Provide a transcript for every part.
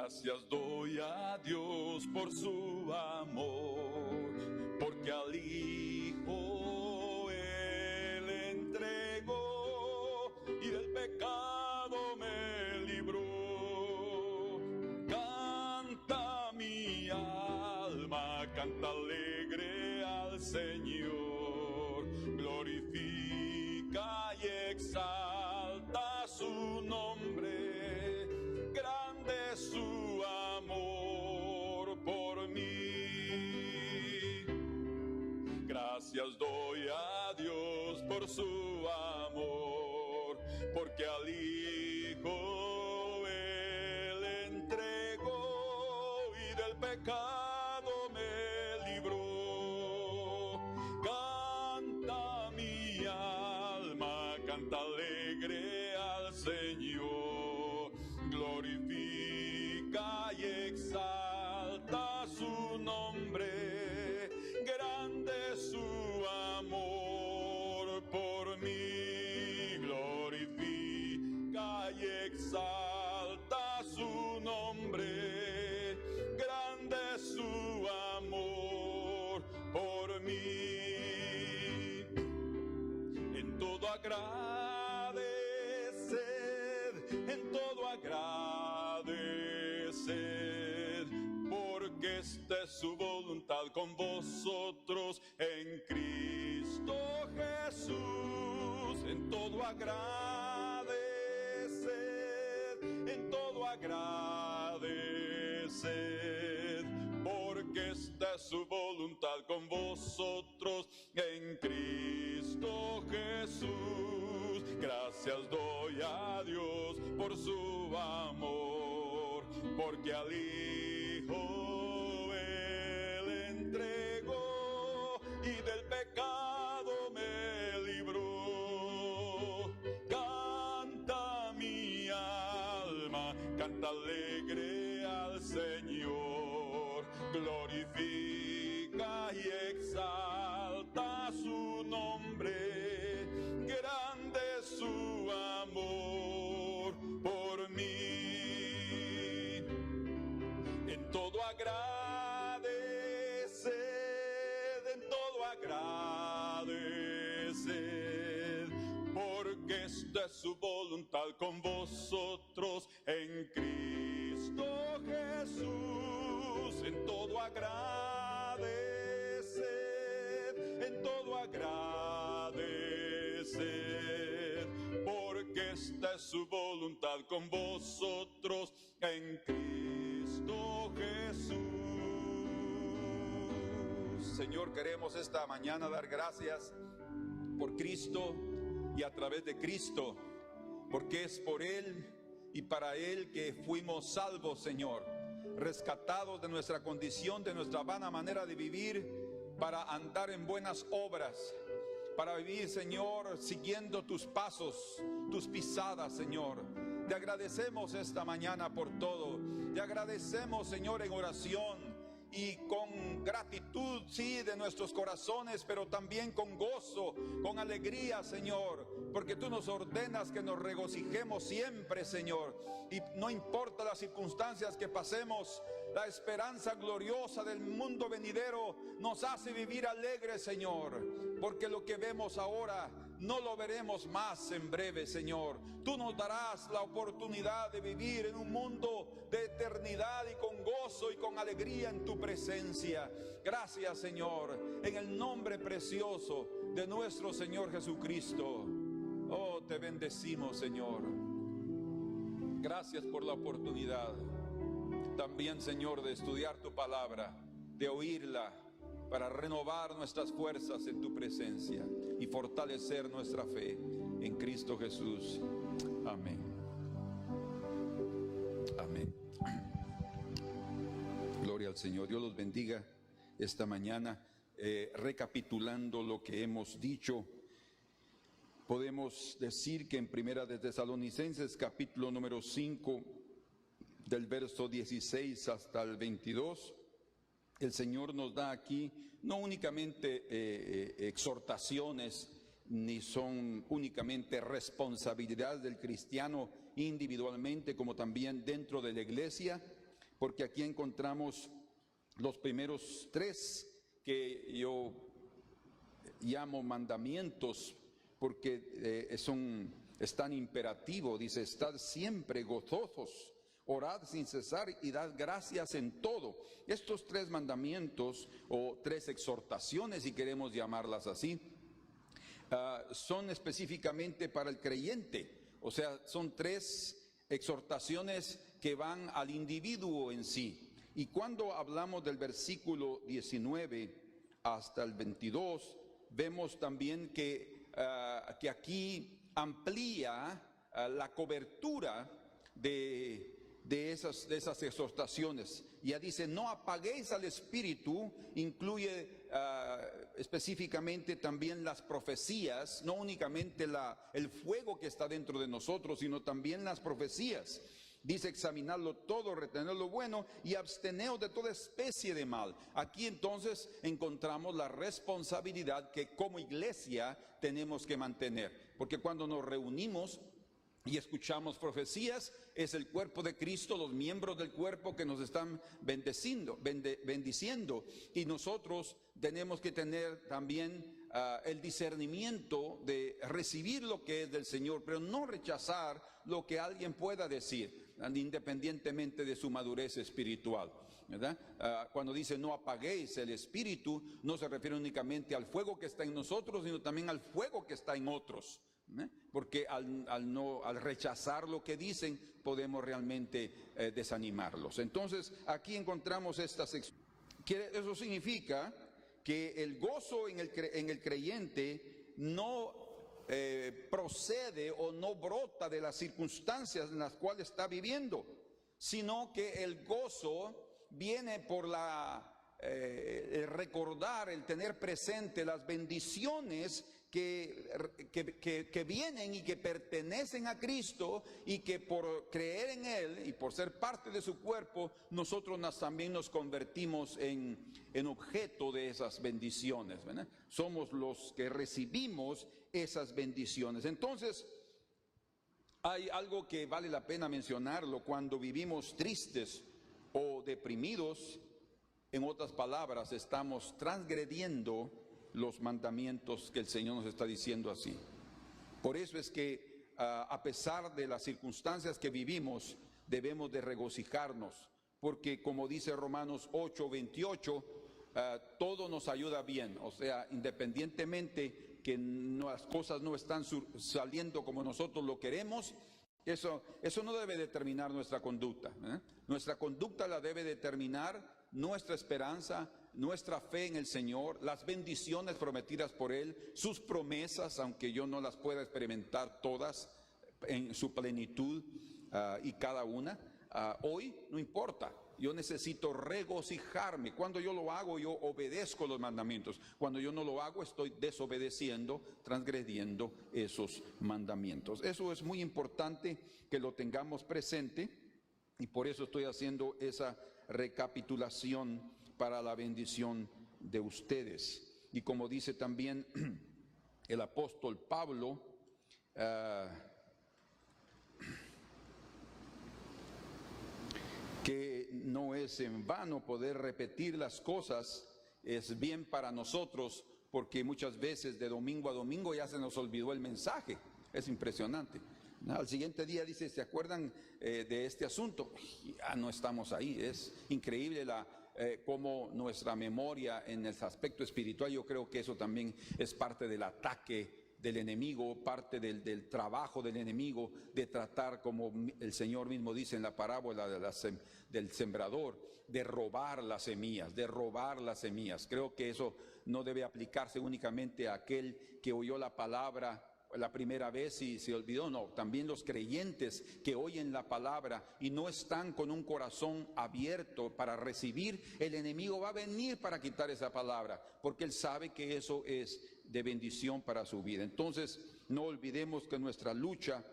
Gracias doy a Dios por su amor, porque al Hijo Él entregó y del pecado me libró. Canta mi alma, canta alegre al Señor, glorifica y exalta su nombre. Grande es su amor por mí. Gracias doy a Dios por su amor, porque al Hijo Él entregó y del pecado me libró. Canta mi alma, canta alegre al Señor, glorifica y exalta su nombre. Grande es su amor por mí. Glorifica y exalta su nombre. Grande es su amor por mí. En todo agradeced, en todo agradeced, porque esta es su voluntad con vosotros en Cristo Jesús. En todo agradeced, en todo agradeced, porque esta es su voluntad con vosotros en Cristo Jesús. Gracias doy a Dios por su amor, porque al Hijo Él entregó y del pecado me libró. Canta mi alma, canta alegre al Señor, glorifica y exalta su nombre. Grande es su amor por mí. En todo agradeced, en todo agradeced, porque esta es su voluntad con vosotros en Cristo Jesús. En todo agradeced, en todo agradeced, porque esta es su voluntad con vosotros en Cristo Jesús. Señor, queremos esta mañana dar gracias por Cristo y a través de Cristo, porque es por Él y para Él que fuimos salvos, Señor, rescatados de nuestra condición, de nuestra vana manera de vivir, para andar en buenas obras, para vivir, Señor, siguiendo tus pasos, tus pisadas, Señor. Te agradecemos esta mañana por todo. Te agradecemos, Señor, en oración y con gratitud, sí, de nuestros corazones, pero también con gozo, con alegría, Señor, porque tú nos ordenas que nos regocijemos siempre, Señor, y no importa las circunstancias que pasemos, la esperanza gloriosa del mundo venidero nos hace vivir alegres, Señor, porque lo que vemos ahora no lo veremos más en breve, Señor. Tú nos darás la oportunidad de vivir en un mundo de eternidad y con gozo y con alegría en tu presencia. Gracias, Señor, en el nombre precioso de nuestro Señor Jesucristo. Oh, te bendecimos, Señor. Gracias por la oportunidad también, Señor, de estudiar tu palabra, de oírla, para renovar nuestras fuerzas en tu presencia y fortalecer nuestra fe en Cristo Jesús. Amén. Amén. Gloria al Señor. Dios los bendiga esta mañana. Recapitulando lo que hemos dicho, podemos decir que en Primera de Tesalonicenses, capítulo número 5, del verso 16 hasta el 22, el Señor nos da aquí no únicamente exhortaciones, ni son únicamente responsabilidades del cristiano individualmente, como también dentro de la iglesia, porque aquí encontramos los primeros 3 que yo llamo mandamientos, porque están imperativos. Dice: estad siempre gozosos, orad sin cesar y dad gracias en todo. Estos 3 mandamientos, o 3 exhortaciones, si queremos llamarlas así, son específicamente para el creyente. O sea, son 3 exhortaciones que van al individuo en sí. Y cuando hablamos del versículo 19 hasta el 22, vemos también que aquí amplía la cobertura de esas exhortaciones. Ya dice: no apaguéis al espíritu. Incluye específicamente también las profecías, no únicamente el fuego que está dentro de nosotros, sino también las profecías. Dice: examinarlo todo, retener lo bueno y absteneos de toda especie de mal. Aquí entonces encontramos la responsabilidad que como iglesia tenemos que mantener, porque cuando nos reunimos y escuchamos profecías, es el cuerpo de Cristo, los miembros del cuerpo que nos están bendiciendo, y nosotros tenemos que tener también el discernimiento de recibir lo que es del Señor, pero no rechazar lo que alguien pueda decir, independientemente de su madurez espiritual, ¿verdad? Cuando dice: no apaguéis el espíritu, no se refiere únicamente al fuego que está en nosotros, sino también al fuego que está en otros. Porque al rechazar lo que dicen, podemos realmente desanimarlos. Entonces aquí encontramos esta sección. Eso significa que el gozo en el creyente no procede o no brota de las circunstancias en las cuales está viviendo, sino que el gozo viene por el recordar, el tener presente las bendiciones que vienen y que pertenecen a Cristo, y que por creer en Él y por ser parte de su cuerpo, nosotros también nos convertimos en objeto de esas bendiciones, ¿verdad? Somos los que recibimos esas bendiciones. Entonces, hay algo que vale la pena mencionarlo: cuando vivimos tristes o deprimidos, en otras palabras, estamos transgrediendo los mandamientos que el Señor nos está diciendo así. Por eso es que a pesar de las circunstancias que vivimos, debemos de regocijarnos, porque como dice Romanos 8:28, todo nos ayuda bien. O sea, independientemente que las cosas no están saliendo como nosotros lo queremos, eso no debe determinar nuestra conducta, ¿eh? Nuestra conducta la debe determinar nuestra esperanza, nuestra fe en el Señor, las bendiciones prometidas por Él, sus promesas, aunque yo no las pueda experimentar todas en su plenitud y cada una. Hoy no importa, yo necesito regocijarme. Cuando yo lo hago, yo obedezco los mandamientos. Cuando yo no lo hago, estoy desobedeciendo, transgrediendo esos mandamientos. Eso es muy importante que lo tengamos presente, y por eso estoy haciendo esa recapitulación para la bendición de ustedes. Y como dice también el apóstol Pablo, que no es en vano poder repetir las cosas, es bien para nosotros, porque muchas veces de domingo a domingo ya se nos olvidó el mensaje. Es impresionante. Al siguiente día dice: ¿se acuerdan de este asunto? Ya no estamos ahí. Es increíble cómo nuestra memoria en el aspecto espiritual, yo creo que eso también es parte del ataque del enemigo, parte del trabajo del enemigo, de tratar, como el Señor mismo dice en la parábola del sembrador, de robar las semillas, Creo que eso no debe aplicarse únicamente a aquel que oyó la palabra la primera vez y se olvidó. No, también los creyentes que oyen la palabra y no están con un corazón abierto para recibir, el enemigo va a venir para quitar esa palabra, porque él sabe que eso es de bendición para su vida. Entonces, no olvidemos que nuestra lucha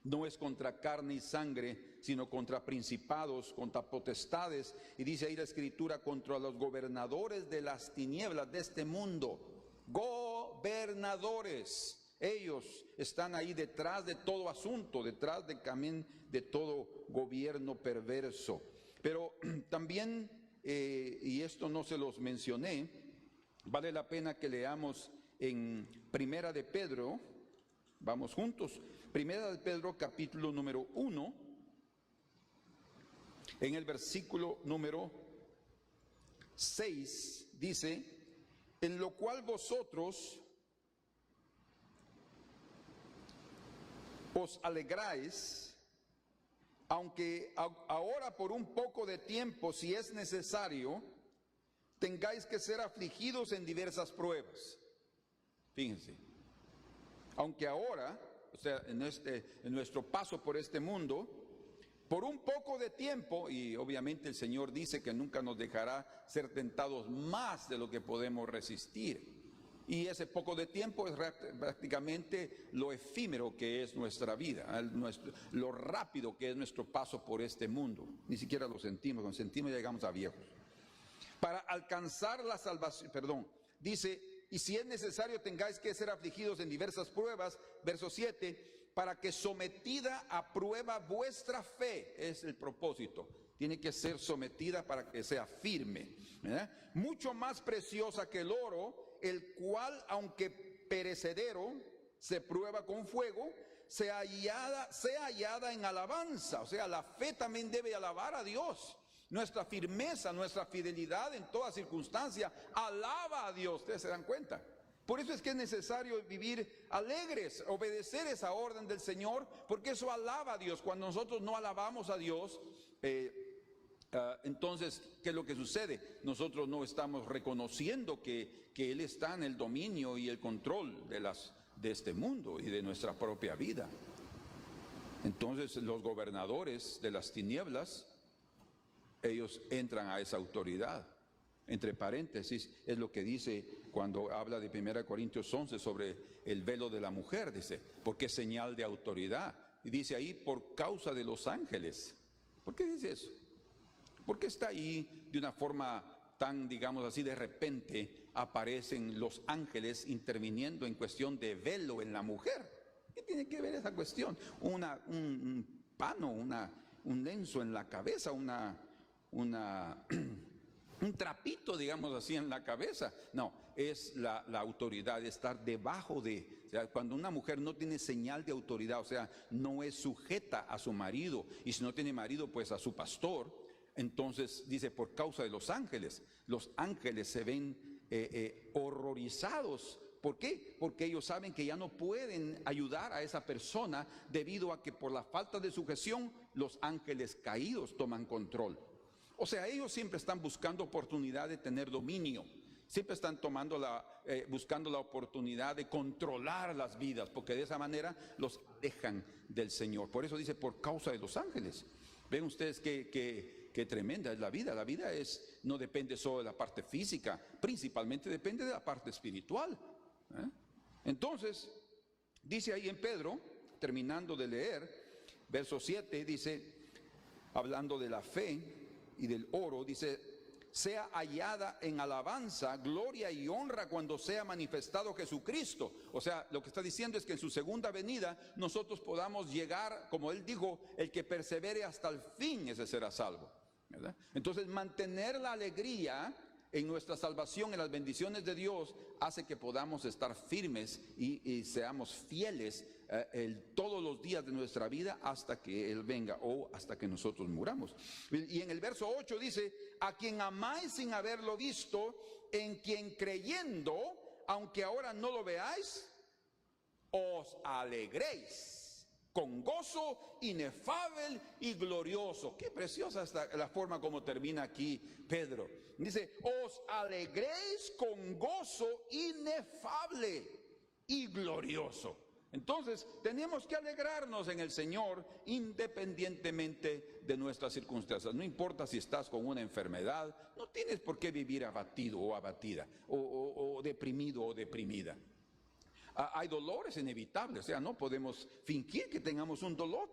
no es contra carne y sangre, sino contra principados, contra potestades, y dice ahí la Escritura: contra los gobernadores de las tinieblas de este mundo. Gobernadores. Ellos están ahí detrás de todo asunto, detrás de todo gobierno perverso. Pero también, y esto no se los mencioné, vale la pena que leamos en Primera de Pedro, vamos juntos, Primera de Pedro capítulo número 1, en el versículo número 6, dice, en lo cual vosotros os alegráis, aunque ahora por un poco de tiempo, si es necesario, tengáis que ser afligidos en diversas pruebas. Fíjense, aunque ahora, o sea, en nuestro paso por este mundo, por un poco de tiempo, y obviamente el Señor dice que nunca nos dejará ser tentados más de lo que podemos resistir. Y ese poco de tiempo es prácticamente lo efímero que es nuestra vida, lo rápido que es nuestro paso por este mundo. Ni siquiera lo sentimos, cuando sentimos llegamos a viejos. Para alcanzar la salvación, dice, y si es necesario tengáis que ser afligidos en diversas pruebas, verso 7, para que sometida a prueba vuestra fe, es el propósito, tiene que ser sometida para que sea firme, ¿verdad? Mucho más preciosa que el oro, el cual, aunque perecedero, se prueba con fuego, sea hallada en alabanza. O sea, la fe también debe alabar a Dios. Nuestra firmeza, nuestra fidelidad en toda circunstancia alaba a Dios. ¿Ustedes se dan cuenta? Por eso es que es necesario vivir alegres, obedecer esa orden del Señor, porque eso alaba a Dios. Cuando nosotros no alabamos a Dios, entonces, ¿qué es lo que sucede? Nosotros no estamos reconociendo que Él está en el dominio y el control de este mundo y de nuestra propia vida. Entonces, los gobernadores de las tinieblas, ellos entran a esa autoridad. Entre paréntesis, es lo que dice cuando habla de 1 Corintios 11 sobre el velo de la mujer, dice, porque es señal de autoridad. Y dice ahí, por causa de los ángeles. ¿Por qué dice eso? ¿Por qué está ahí de una forma tan, digamos así, de repente aparecen los ángeles interviniendo en cuestión de velo en la mujer? ¿Qué tiene que ver esa cuestión? Un pano, un lenzo en la cabeza, un trapito, digamos así, en la cabeza. No, es la autoridad, estar debajo de, o sea, cuando una mujer no tiene señal de autoridad, o sea, no es sujeta a su marido, y si no tiene marido, pues a su pastor. Entonces dice, por causa de los ángeles se ven horrorizados. ¿Por qué? Porque ellos saben que ya no pueden ayudar a esa persona debido a que por la falta de sujeción los ángeles caídos toman control. O sea, ellos siempre están buscando oportunidad de tener dominio, siempre están buscando la oportunidad de controlar las vidas, porque de esa manera los alejan del Señor. Por eso dice, por causa de los ángeles. Ven ustedes qué tremenda es la vida. La vida no depende solo de la parte física, principalmente depende de la parte espiritual. Entonces, dice ahí en Pedro, terminando de leer, verso 7, dice, hablando de la fe y del oro, dice, sea hallada en alabanza, gloria y honra cuando sea manifestado Jesucristo. O sea, lo que está diciendo es que en su segunda venida nosotros podamos llegar, como él dijo, el que persevere hasta el fin, ese será salvo, ¿verdad? Entonces, mantener la alegría en nuestra salvación, en las bendiciones de Dios, hace que podamos estar firmes y seamos fieles todos los días de nuestra vida hasta que Él venga o hasta que nosotros muramos. Y en el verso 8 dice, a quien amáis sin haberlo visto, en quien creyendo, aunque ahora no lo veáis, os alegréis con gozo inefable y glorioso. Qué preciosa está la forma como termina aquí Pedro. Dice, os alegréis con gozo inefable y glorioso. Entonces, tenemos que alegrarnos en el Señor independientemente de nuestras circunstancias. No importa si estás con una enfermedad, no tienes por qué vivir abatido o abatida, o deprimido o deprimida. Hay dolores inevitables, o sea, no podemos fingir que tengamos un dolor,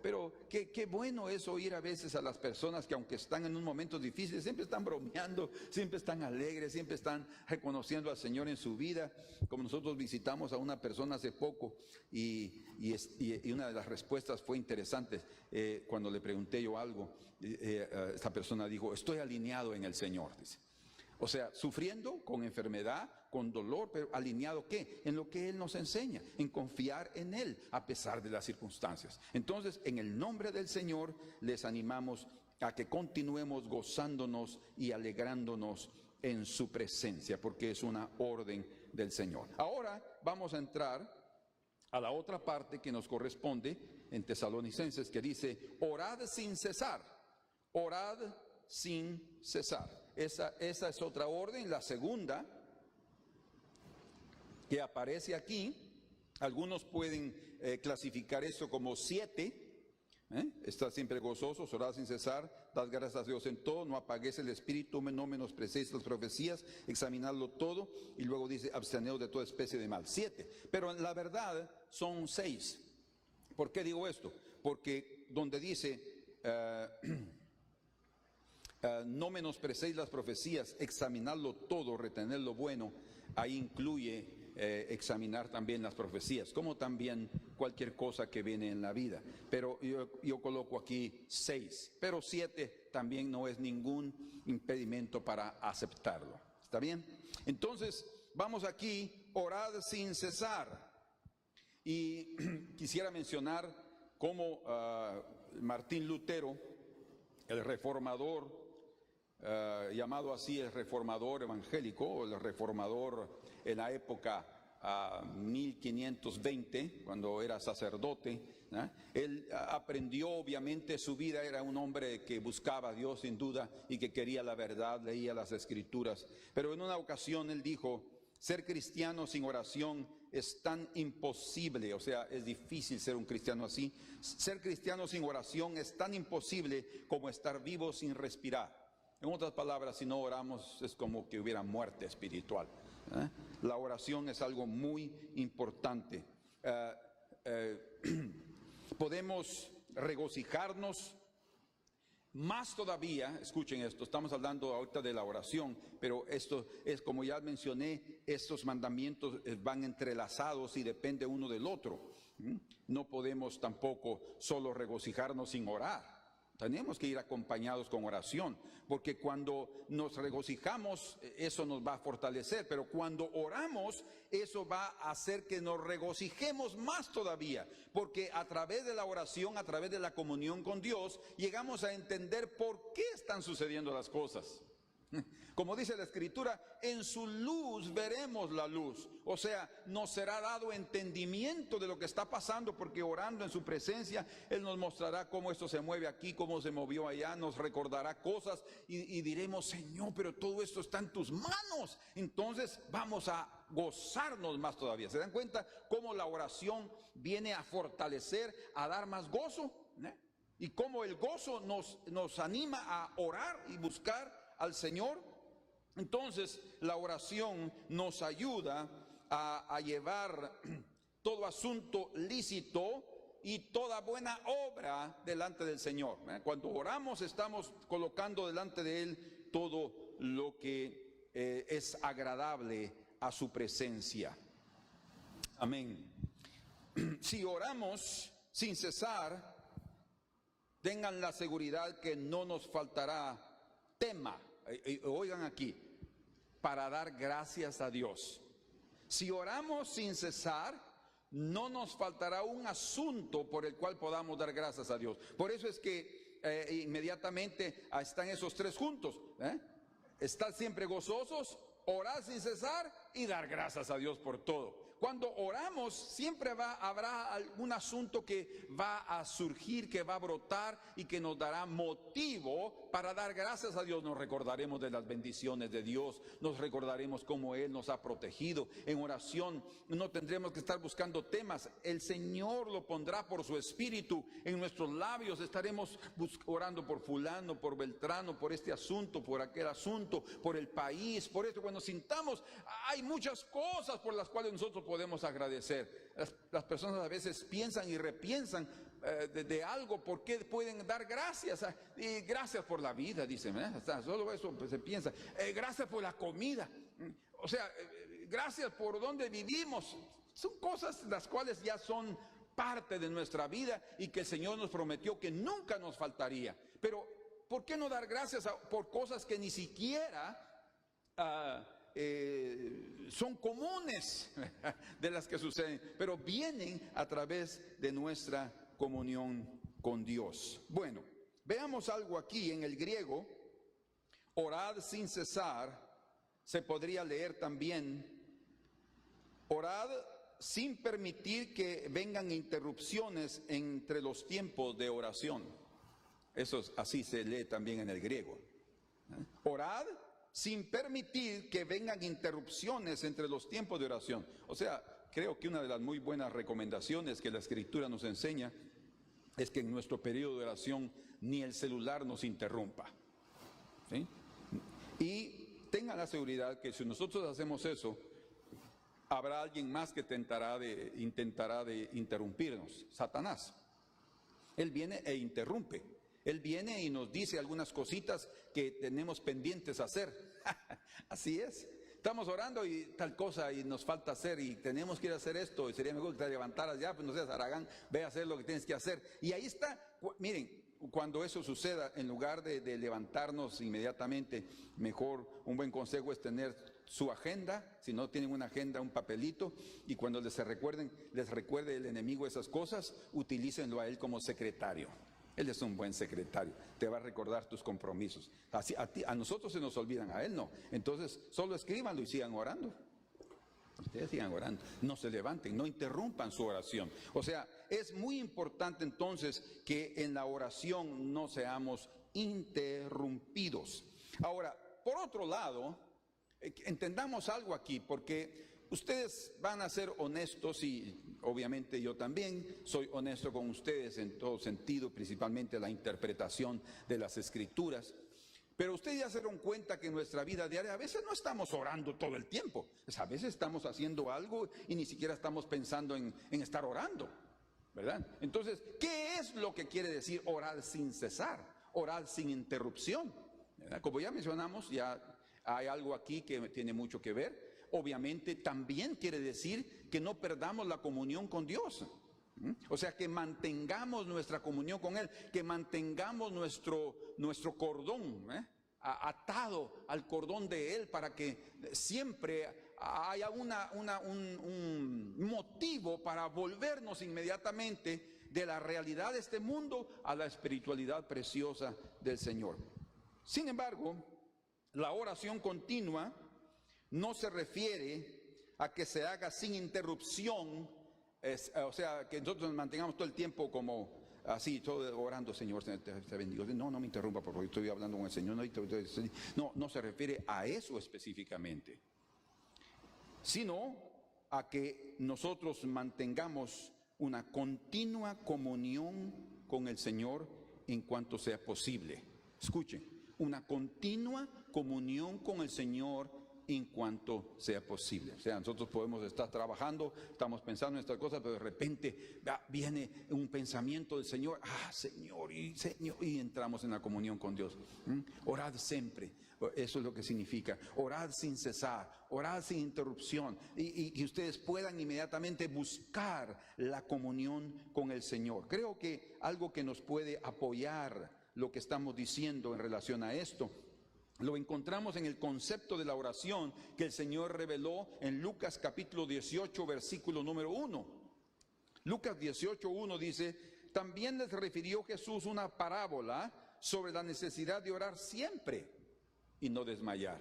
pero qué bueno es oír a veces a las personas que aunque están en un momento difícil, siempre están bromeando, siempre están alegres, siempre están reconociendo al Señor en su vida. Como nosotros visitamos a una persona hace poco y una de las respuestas fue interesante. Cuando le pregunté yo algo, esta persona dijo: estoy alineado en el Señor, dice. O sea, sufriendo con enfermedad, con dolor, pero alineado ¿qué? En lo que Él nos enseña, en confiar en Él a pesar de las circunstancias. Entonces, en el nombre del Señor, les animamos a que continuemos gozándonos y alegrándonos en su presencia, porque es una orden del Señor. Ahora vamos a entrar a la otra parte que nos corresponde en Tesalonicenses, que dice: orad sin cesar, orad sin cesar. Esa es otra orden, la segunda que aparece aquí. Algunos pueden clasificar eso como 7. Estad siempre gozosos, orad sin cesar, dad gracias a Dios en todo, no apaguéis el espíritu, no menosprecéis las profecías, examinadlo todo, y luego dice: absteneos de toda especie de mal. 7, pero en la verdad son 6. ¿Por qué digo esto? Porque donde dice no menosprecéis las profecías, examinadlo todo, retened lo bueno, ahí incluye examinar también las profecías, como también cualquier cosa que viene en la vida. Pero yo coloco aquí 6, pero 7 también no es ningún impedimento para aceptarlo. ¿Está bien? Entonces, vamos aquí, orad sin cesar. Y quisiera mencionar cómo Martín Lutero, el reformador, llamado así el reformador evangélico, o el reformador en la época 1520, cuando era sacerdote, él aprendió, obviamente su vida, era un hombre que buscaba a Dios sin duda y que quería la verdad, leía las escrituras, pero en una ocasión él dijo: ser cristiano sin oración es tan imposible, o sea, es difícil ser un cristiano así. Ser cristiano sin oración es tan imposible como estar vivo sin respirar. En otras palabras, si no oramos es como que hubiera muerte espiritual. La oración es algo muy importante. Podemos regocijarnos más todavía. Escuchen esto, estamos hablando ahorita de la oración, pero esto es, como ya mencioné, estos mandamientos van entrelazados y depende uno del otro. No podemos tampoco solo regocijarnos sin orar. Tenemos que ir acompañados con oración, porque cuando nos regocijamos, eso nos va a fortalecer, pero cuando oramos, eso va a hacer que nos regocijemos más todavía, porque a través de la oración, a través de la comunión con Dios, llegamos a entender por qué están sucediendo las cosas. Como dice la Escritura, en su luz veremos la luz. O sea, nos será dado entendimiento de lo que está pasando, porque orando en su presencia, Él nos mostrará cómo esto se mueve aquí, cómo se movió allá, nos recordará cosas y diremos: Señor, pero todo esto está en tus manos. Entonces vamos a gozarnos más todavía. ¿Se dan cuenta cómo la oración viene a fortalecer, a dar más gozo? Y cómo el gozo nos anima a orar y buscar al Señor. Entonces la oración nos ayuda a llevar todo asunto lícito y toda buena obra delante del Señor. Cuando oramos, estamos colocando delante de Él todo lo que es agradable a su presencia. Amén. Si oramos sin cesar, tengan la seguridad que no nos faltará tema. Oigan aquí, para dar gracias a Dios. Si oramos sin cesar, no nos faltará un asunto por el cual podamos dar gracias a Dios. Por eso es que inmediatamente están esos 3 juntos. Estar siempre gozosos, orar sin cesar y dar gracias a Dios por todo. Cuando oramos, siempre habrá algún asunto que va a surgir, que va a brotar y que nos dará motivo para dar gracias a Dios. Nos recordaremos de las bendiciones de Dios, nos recordaremos cómo Él nos ha protegido. En oración no tendremos que estar buscando temas, el Señor lo pondrá por su Espíritu en nuestros labios. Estaremos orando por fulano, por Beltrano, por este asunto, por aquel asunto, por el país, por esto. Cuando sintamos hay muchas cosas por las cuales nosotros podemos agradecer. Las personas a veces piensan y repiensan de algo, por qué pueden dar gracias. Y gracias por la vida, dicen, solo eso pues, se piensa. Gracias por la comida. O sea, gracias por donde vivimos. Son cosas las cuales ya son parte de nuestra vida y que el Señor nos prometió que nunca nos faltaría. Pero, ¿por qué no dar gracias por cosas que ni siquiera son comunes de las que suceden, pero vienen a través de nuestra comunión con Dios? Bueno, veamos algo aquí en el griego. Orad sin cesar, se podría leer también, orad sin permitir que vengan interrupciones entre los tiempos de oración. Eso así se lee también en el griego. Orad sin permitir que vengan interrupciones entre los tiempos de oración. O sea, creo que una de las muy buenas recomendaciones que la Escritura nos enseña es que en nuestro periodo de oración ni el celular nos interrumpa. ¿Sí? Y tengan la seguridad que si nosotros hacemos eso, habrá alguien más que intentará de interrumpirnos. Satanás. Él viene e interrumpe. Él viene y nos dice algunas cositas que tenemos pendientes hacer. Así es. Estamos orando y tal cosa y nos falta hacer y tenemos que ir a hacer esto y sería mejor que te levantaras ya, pues no seas haragán, ve a hacer lo que tienes que hacer. Y ahí está, miren, cuando eso suceda, en lugar de levantarnos inmediatamente, mejor un buen consejo es tener su agenda. Si no tienen una agenda, un papelito, y cuando les recuerde el enemigo esas cosas, utilícenlo a él como secretario. Él es un buen secretario, te va a recordar tus compromisos. Así, a nosotros se nos olvidan, a él no. Entonces, solo escríbanlo y sigan orando. Ustedes sigan orando, no se levanten, no interrumpan su oración. O sea, es muy importante entonces que en la oración no seamos interrumpidos. Ahora, por otro lado, entendamos algo aquí, porque ustedes van a ser honestos y obviamente yo también soy honesto con ustedes en todo sentido, principalmente la interpretación de las Escrituras. Pero ustedes ya se dieron cuenta que en nuestra vida diaria a veces no estamos orando todo el tiempo. A veces estamos haciendo algo y ni siquiera estamos pensando en estar orando, ¿verdad? Entonces, ¿qué es lo que quiere decir orar sin cesar? Orar sin interrupción, ¿verdad? Como ya mencionamos, ya hay algo aquí que tiene mucho que ver. Obviamente también quiere decir que no perdamos la comunión con Dios. O sea, que mantengamos nuestra comunión con Él, que mantengamos nuestro cordón atado al cordón de Él, para que siempre haya un motivo para volvernos inmediatamente de la realidad de este mundo a la espiritualidad preciosa del Señor. Sin embargo, la oración continua no se refiere a que se haga sin interrupción. O sea, que nosotros nos mantengamos todo el tiempo como así, todo orando, Señor, te bendigo. No me interrumpa, por favor, estoy hablando con el Señor. No se refiere a eso específicamente, sino a que nosotros mantengamos una continua comunión con el Señor en cuanto sea posible. Escuchen, una continua comunión con el Señor en cuanto sea posible. O sea, nosotros podemos estar trabajando, estamos pensando en estas cosas, pero de repente viene un pensamiento del Señor, Señor, y entramos en la comunión con Dios. Orad siempre, eso es lo que significa, orad sin cesar, orad sin interrupción, y que ustedes puedan inmediatamente buscar la comunión con el Señor. Creo que algo que nos puede apoyar lo que estamos diciendo en relación a esto, lo encontramos en el concepto de la oración que el Señor reveló en Lucas capítulo 18, versículo número 1. Lucas 18, 1 dice: también les refirió Jesús una parábola sobre la necesidad de orar siempre y no desmayar.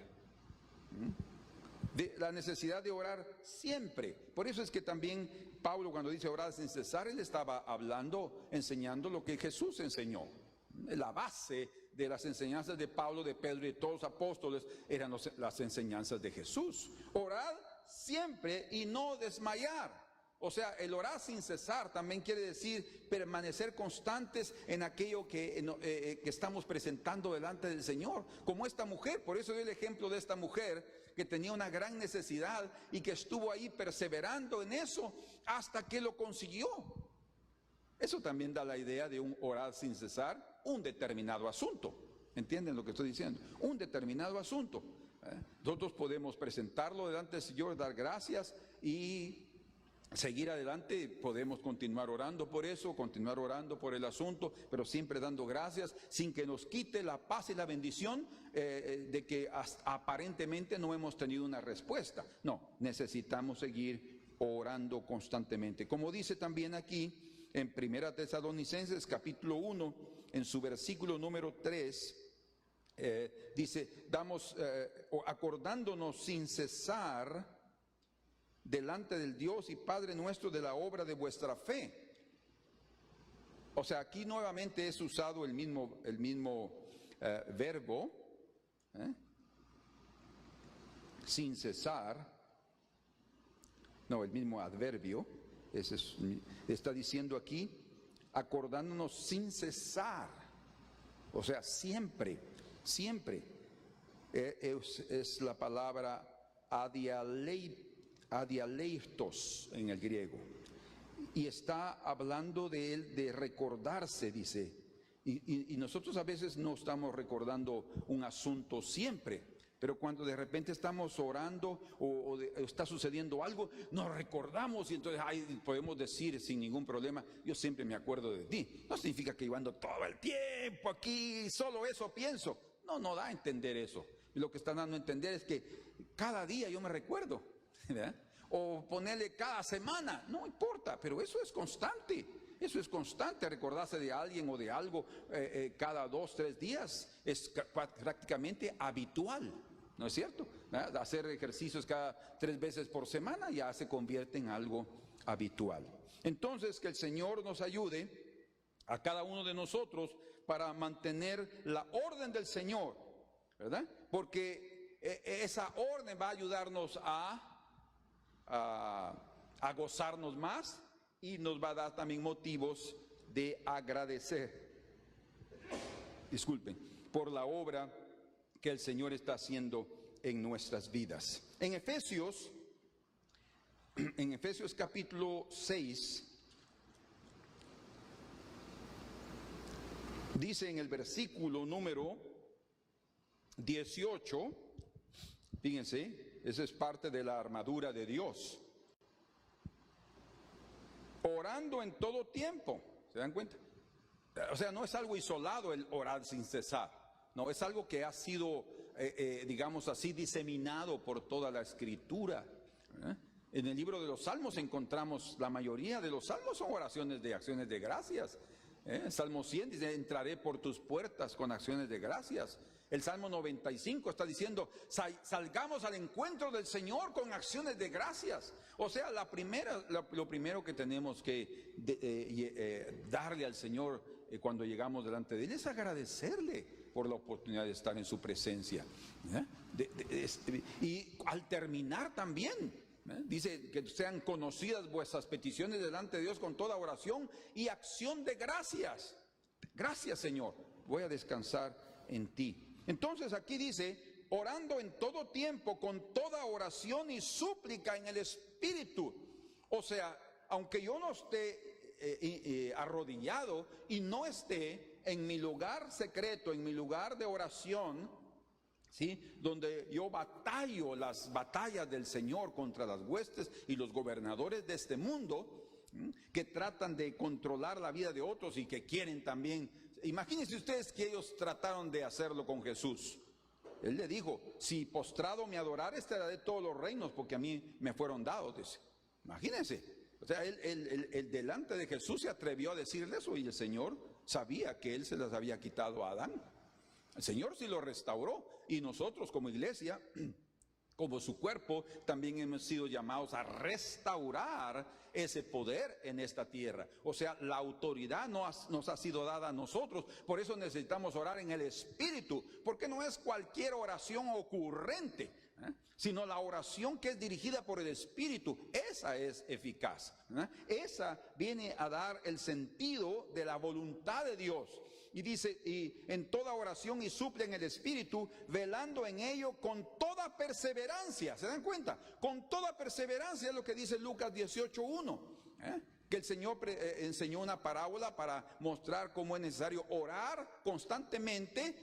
De la necesidad de orar siempre. Por eso es que también Pablo, cuando dice orar sin cesar, él estaba hablando, enseñando lo que Jesús enseñó. La base de las enseñanzas de Pablo, de Pedro y de todos los apóstoles eran las enseñanzas de Jesús. Orad siempre y no desmayar. O sea, el orar sin cesar también quiere decir permanecer constantes en aquello que estamos presentando delante del Señor, como esta mujer. Por eso doy el ejemplo de esta mujer que tenía una gran necesidad y que estuvo ahí perseverando en eso hasta que lo consiguió. Eso también da la idea de un orar sin cesar, un determinado asunto. ¿Entienden lo que estoy diciendo? Un determinado asunto. Nosotros podemos presentarlo delante del Señor, dar gracias y seguir adelante. Podemos continuar orando por eso, continuar orando por el asunto, pero siempre dando gracias, sin que nos quite la paz y la bendición de que aparentemente no hemos tenido una respuesta. No, necesitamos seguir orando constantemente. Como dice también aquí en 1 Tesalonicenses capítulo 1, en su versículo número 3, dice, acordándonos sin cesar delante del Dios y Padre nuestro de la obra de vuestra fe. O sea, aquí nuevamente es usado el mismo verbo, sin cesar, no, el mismo adverbio, está diciendo aquí, acordándonos sin cesar, o sea, siempre, es la palabra adialeitos en el griego, y está hablando de él, de recordarse, dice, y nosotros a veces no estamos recordando un asunto siempre, pero cuando de repente estamos orando o está sucediendo algo, nos recordamos y entonces podemos decir sin ningún problema, yo siempre me acuerdo de ti. No significa que yo ando todo el tiempo aquí, solo eso pienso. No da a entender eso. Y lo que está dando a entender es que cada día yo me recuerdo, ¿verdad? O ponerle cada semana, no importa, pero eso es constante. Eso es constante, recordarse de alguien o de algo cada 2, 3 días, es prácticamente habitual, ¿no es cierto? ¿Verdad? Hacer ejercicios cada 3 veces por semana ya se convierte en algo habitual. Entonces, que el Señor nos ayude a cada uno de nosotros para mantener la orden del Señor, ¿verdad? Porque esa orden va a ayudarnos a gozarnos más, y nos va a dar también motivos de agradecer, por la obra que el Señor está haciendo en nuestras vidas. En Efesios capítulo 6, dice en el versículo número 18, fíjense, esa es parte de la armadura de Dios. Orando en todo tiempo, ¿se dan cuenta? O sea, no es algo isolado el orar sin cesar, no, es algo que ha sido, digamos así, diseminado por toda la Escritura. En el libro de los Salmos encontramos, la mayoría de los Salmos son oraciones de acciones de gracias. Salmo 100 dice, entraré por tus puertas con acciones de gracias. El Salmo 95 está diciendo, salgamos al encuentro del Señor con acciones de gracias. O sea, lo primero que tenemos que darle al Señor cuando llegamos delante de Él es agradecerle por la oportunidad de estar en su presencia. Y al terminar también, dice que sean conocidas vuestras peticiones delante de Dios con toda oración y acción de gracias. Gracias, Señor, voy a descansar en ti. Entonces aquí dice, orando en todo tiempo, con toda oración y súplica en el Espíritu. O sea, aunque yo no esté arrodillado y no esté en mi lugar secreto, en mi lugar de oración, ¿sí?, donde yo batallo las batallas del Señor contra las huestes y los gobernadores de este mundo, que tratan de controlar la vida de otros y que quieren también. Imagínense ustedes que ellos trataron de hacerlo con Jesús. Él le dijo, si postrado me adorares te daré todos los reinos porque a mí me fueron dados, dice. Imagínense. O sea, él delante de Jesús se atrevió a decirle eso, y el Señor sabía que él se las había quitado a Adán. El Señor sí lo restauró, y nosotros como iglesia, como su cuerpo, también hemos sido llamados a restaurar ese poder en esta tierra. O sea, la autoridad nos ha sido dada a nosotros. Por eso necesitamos orar en el Espíritu, porque no es cualquier oración ocurrente. sino la oración que es dirigida por el Espíritu. Esa es eficaz, ¿verdad? Esa viene a dar el sentido de la voluntad de Dios. Y dice, y en toda oración y suple en el Espíritu, velando en ello con toda perseverancia. ¿Se dan cuenta? Con toda perseverancia es lo que dice Lucas 18:1. Que el Señor enseñó una parábola para mostrar cómo es necesario orar constantemente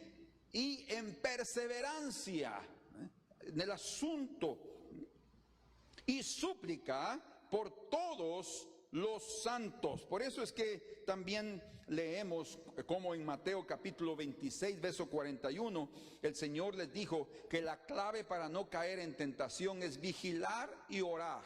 y en perseverancia en el asunto, y súplica por todos los santos. Por eso es que también leemos como en Mateo capítulo 26 verso 41 el Señor les dijo que la clave para no caer en tentación es vigilar y orar.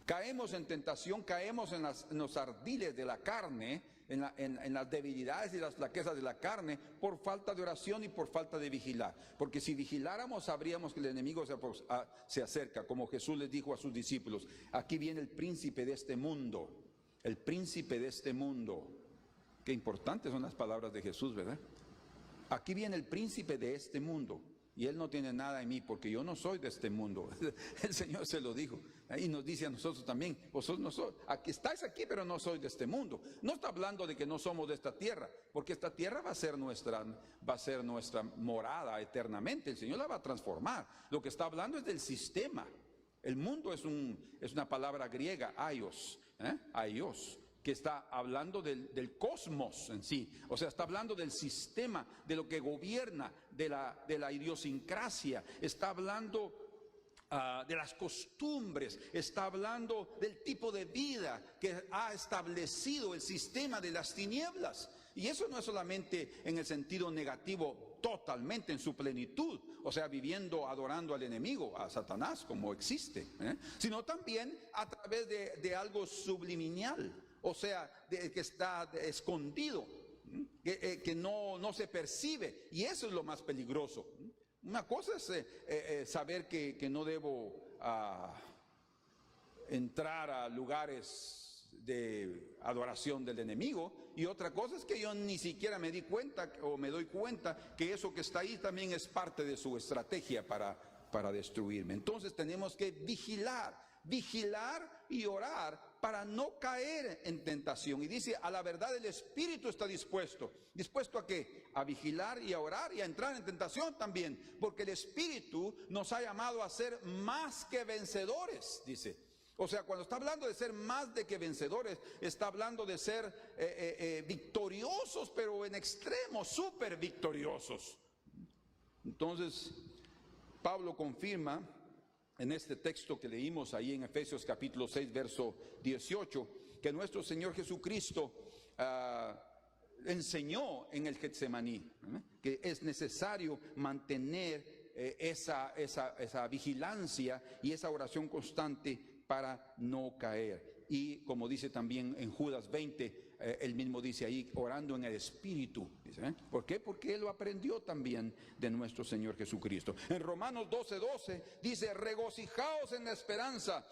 Caemos en tentación, caemos en los ardiles de la carne, en las debilidades y las flaquezas de la carne, por falta de oración y por falta de vigilar. Porque si vigiláramos, sabríamos que el enemigo se acerca, como Jesús les dijo a sus discípulos: aquí viene el príncipe de este mundo, el príncipe de este mundo. Qué importantes son las palabras de Jesús, ¿verdad? Aquí viene el príncipe de este mundo, y él no tiene nada en mí, porque yo no soy de este mundo. El Señor se lo dijo. Y nos dice a nosotros también: vosotros no sois, aquí estáis aquí, pero no sois de este mundo. No está hablando de que no somos de esta tierra, porque esta tierra va a ser nuestra morada eternamente. El Señor la va a transformar. Lo que está hablando es del sistema. El mundo es una palabra griega, aios, aios, que está hablando del cosmos en sí. O sea, está hablando del sistema, de lo que gobierna, de la idiosincrasia. Está hablando de las costumbres, está hablando del tipo de vida que ha establecido el sistema de las tinieblas. Y eso no es solamente en el sentido negativo, totalmente en su plenitud, o sea, viviendo, adorando al enemigo, a Satanás, como existe, sino también a través de algo subliminal, o sea, que está escondido, que no se percibe, y eso es lo más peligroso. Una cosa es saber que no debo entrar a lugares de adoración del enemigo, y otra cosa es que yo ni siquiera me di cuenta o me doy cuenta que eso que está ahí también es parte de su estrategia para destruirme. Entonces tenemos que vigilar y orar para no caer en tentación. Y dice: a la verdad el espíritu está dispuesto. ¿Dispuesto a qué? A vigilar y a orar y a entrar en tentación también, porque el espíritu nos ha llamado a ser más que vencedores, dice. O sea, cuando está hablando de ser más de que vencedores, está hablando de ser victoriosos, pero en extremo, súper victoriosos. Entonces, Pablo confirma en este texto que leímos ahí en Efesios capítulo 6, verso 18, que nuestro Señor Jesucristo enseñó en el Getsemaní, que es necesario mantener esa vigilancia y esa oración constante para no caer. Y como dice también en Judas 20, él mismo dice ahí, orando en el Espíritu. ¿Por qué? Porque él lo aprendió también de nuestro Señor Jesucristo. En Romanos 12:12 dice: regocijaos en la esperanza,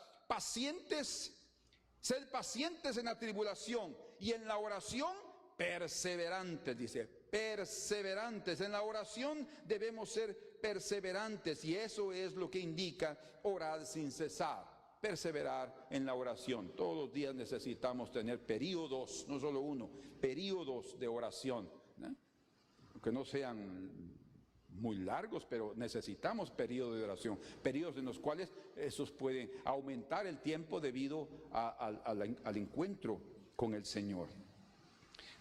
sed pacientes en la tribulación, y en la oración perseverantes, dice. Perseverantes. En la oración debemos ser perseverantes, y eso es lo que indica orar sin cesar. Perseverar en la oración. Todos los días necesitamos tener periodos, no solo uno, periodos de oración, que no sean muy largos, pero necesitamos periodos de oración, periodos en los cuales esos pueden aumentar el tiempo debido al encuentro con el Señor.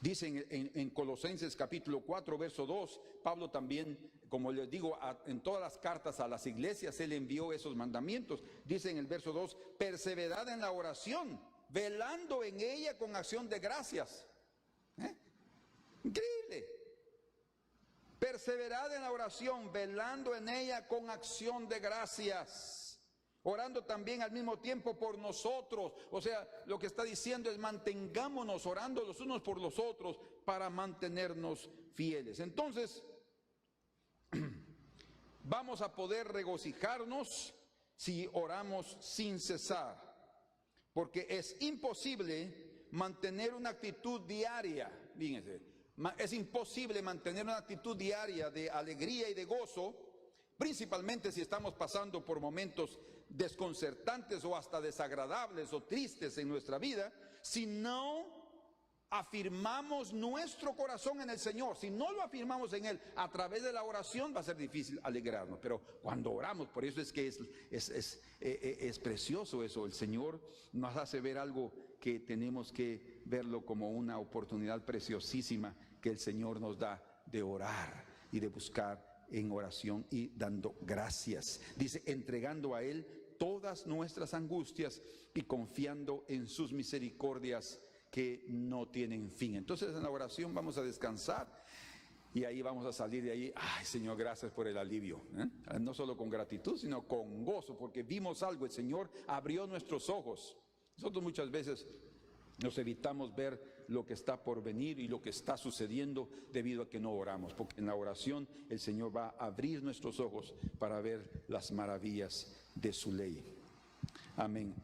Dice en Colosenses capítulo 4, verso 2, Pablo también, como les digo, en todas las cartas a las iglesias, él envió esos mandamientos. Dice en el verso 2, perseverad en la oración, velando en ella con acción de gracias. Increíble. Perseverad en la oración, velando en ella con acción de gracias. Orando también al mismo tiempo por nosotros. O sea, lo que está diciendo es: mantengámonos orando los unos por los otros para mantenernos fieles. Entonces, vamos a poder regocijarnos si oramos sin cesar, porque es imposible mantener una actitud diaria. Fíjense, es imposible mantener una actitud diaria de alegría y de gozo principalmente si estamos pasando por momentos desconcertantes o hasta desagradables o tristes en nuestra vida, si no afirmamos nuestro corazón en el Señor, si no lo afirmamos en Él a través de la oración, va a ser difícil alegrarnos. Pero cuando oramos, por eso es que es precioso eso. El Señor nos hace ver algo que tenemos que verlo como una oportunidad preciosísima que el Señor nos da de orar y de buscar en oración y dando gracias. Dice, entregando a Él todas nuestras angustias y confiando en sus misericordias que no tienen fin. Entonces en la oración vamos a descansar y ahí vamos a salir de ahí. Ay, Señor, gracias por el alivio, no solo con gratitud, sino con gozo, porque vimos algo. El Señor abrió nuestros ojos. Nosotros muchas veces nos evitamos ver lo que está por venir y lo que está sucediendo debido a que no oramos, porque en la oración el Señor va a abrir nuestros ojos para ver las maravillas de su ley. Amén.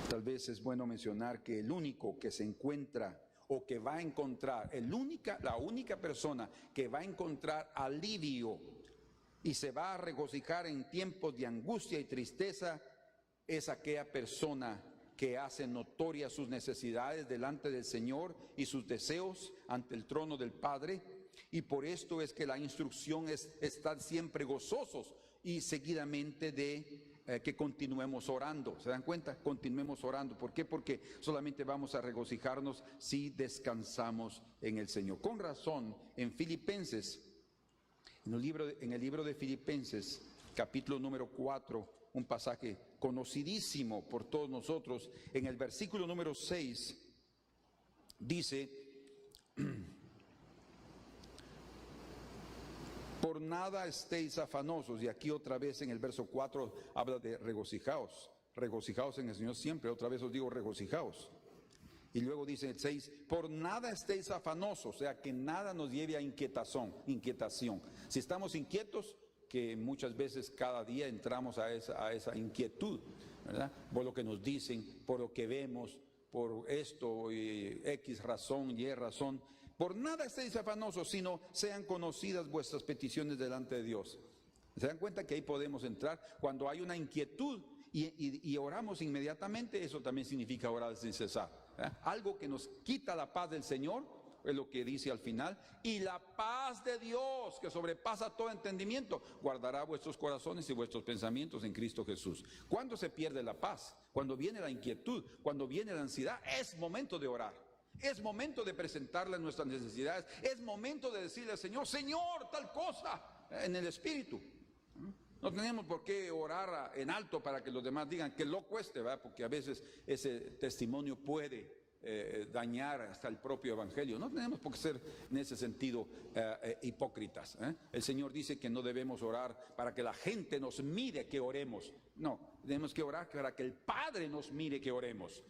Tal vez es bueno mencionar que el único que se encuentra o que va a encontrar, la única persona que va a encontrar alivio y se va a regocijar en tiempos de angustia y tristeza, es aquella persona que hace notorias sus necesidades delante del Señor y sus deseos ante el trono del Padre. Y por esto es que la instrucción es estar siempre gozosos y seguidamente de que continuemos orando. ¿Se dan cuenta? Continuemos orando. ¿Por qué? Porque solamente vamos a regocijarnos si descansamos en el Señor. Con razón, en Filipenses, en el libro de Filipenses, capítulo número 4, un pasaje conocidísimo por todos nosotros, en el versículo número 6, dice: por nada estéis afanosos. Y aquí otra vez en el verso 4 habla de regocijaos. Regocijaos en el Señor siempre. Otra vez os digo regocijaos. Y luego dice el 6, por nada estéis afanosos. O sea, que nada nos lleve a inquietación. Si estamos inquietos, que muchas veces cada día entramos a esa inquietud, ¿verdad? Por lo que nos dicen, por lo que vemos, por esto, X razón, Y razón. Por nada estéis afanosos, sino sean conocidas vuestras peticiones delante de Dios. ¿Se dan cuenta que ahí podemos entrar? Cuando hay una inquietud y oramos inmediatamente, eso también significa orar sin cesar. Algo que nos quita la paz del Señor, es lo que dice al final, y la paz de Dios, que sobrepasa todo entendimiento, guardará vuestros corazones y vuestros pensamientos en Cristo Jesús. ¿Cuándo se pierde la paz? Cuando viene la inquietud, cuando viene la ansiedad, es momento de orar. Es momento de presentarle nuestras necesidades. Es momento de decirle al Señor, Señor, tal cosa, en el Espíritu. No tenemos por qué orar en alto para que los demás digan que loco ¿verdad? Porque a veces ese testimonio puede dañar hasta el propio evangelio. No tenemos por qué ser en ese sentido hipócritas. El Señor dice que no debemos orar para que la gente nos mire que oremos. No, tenemos que orar para que el Padre nos mire que oremos.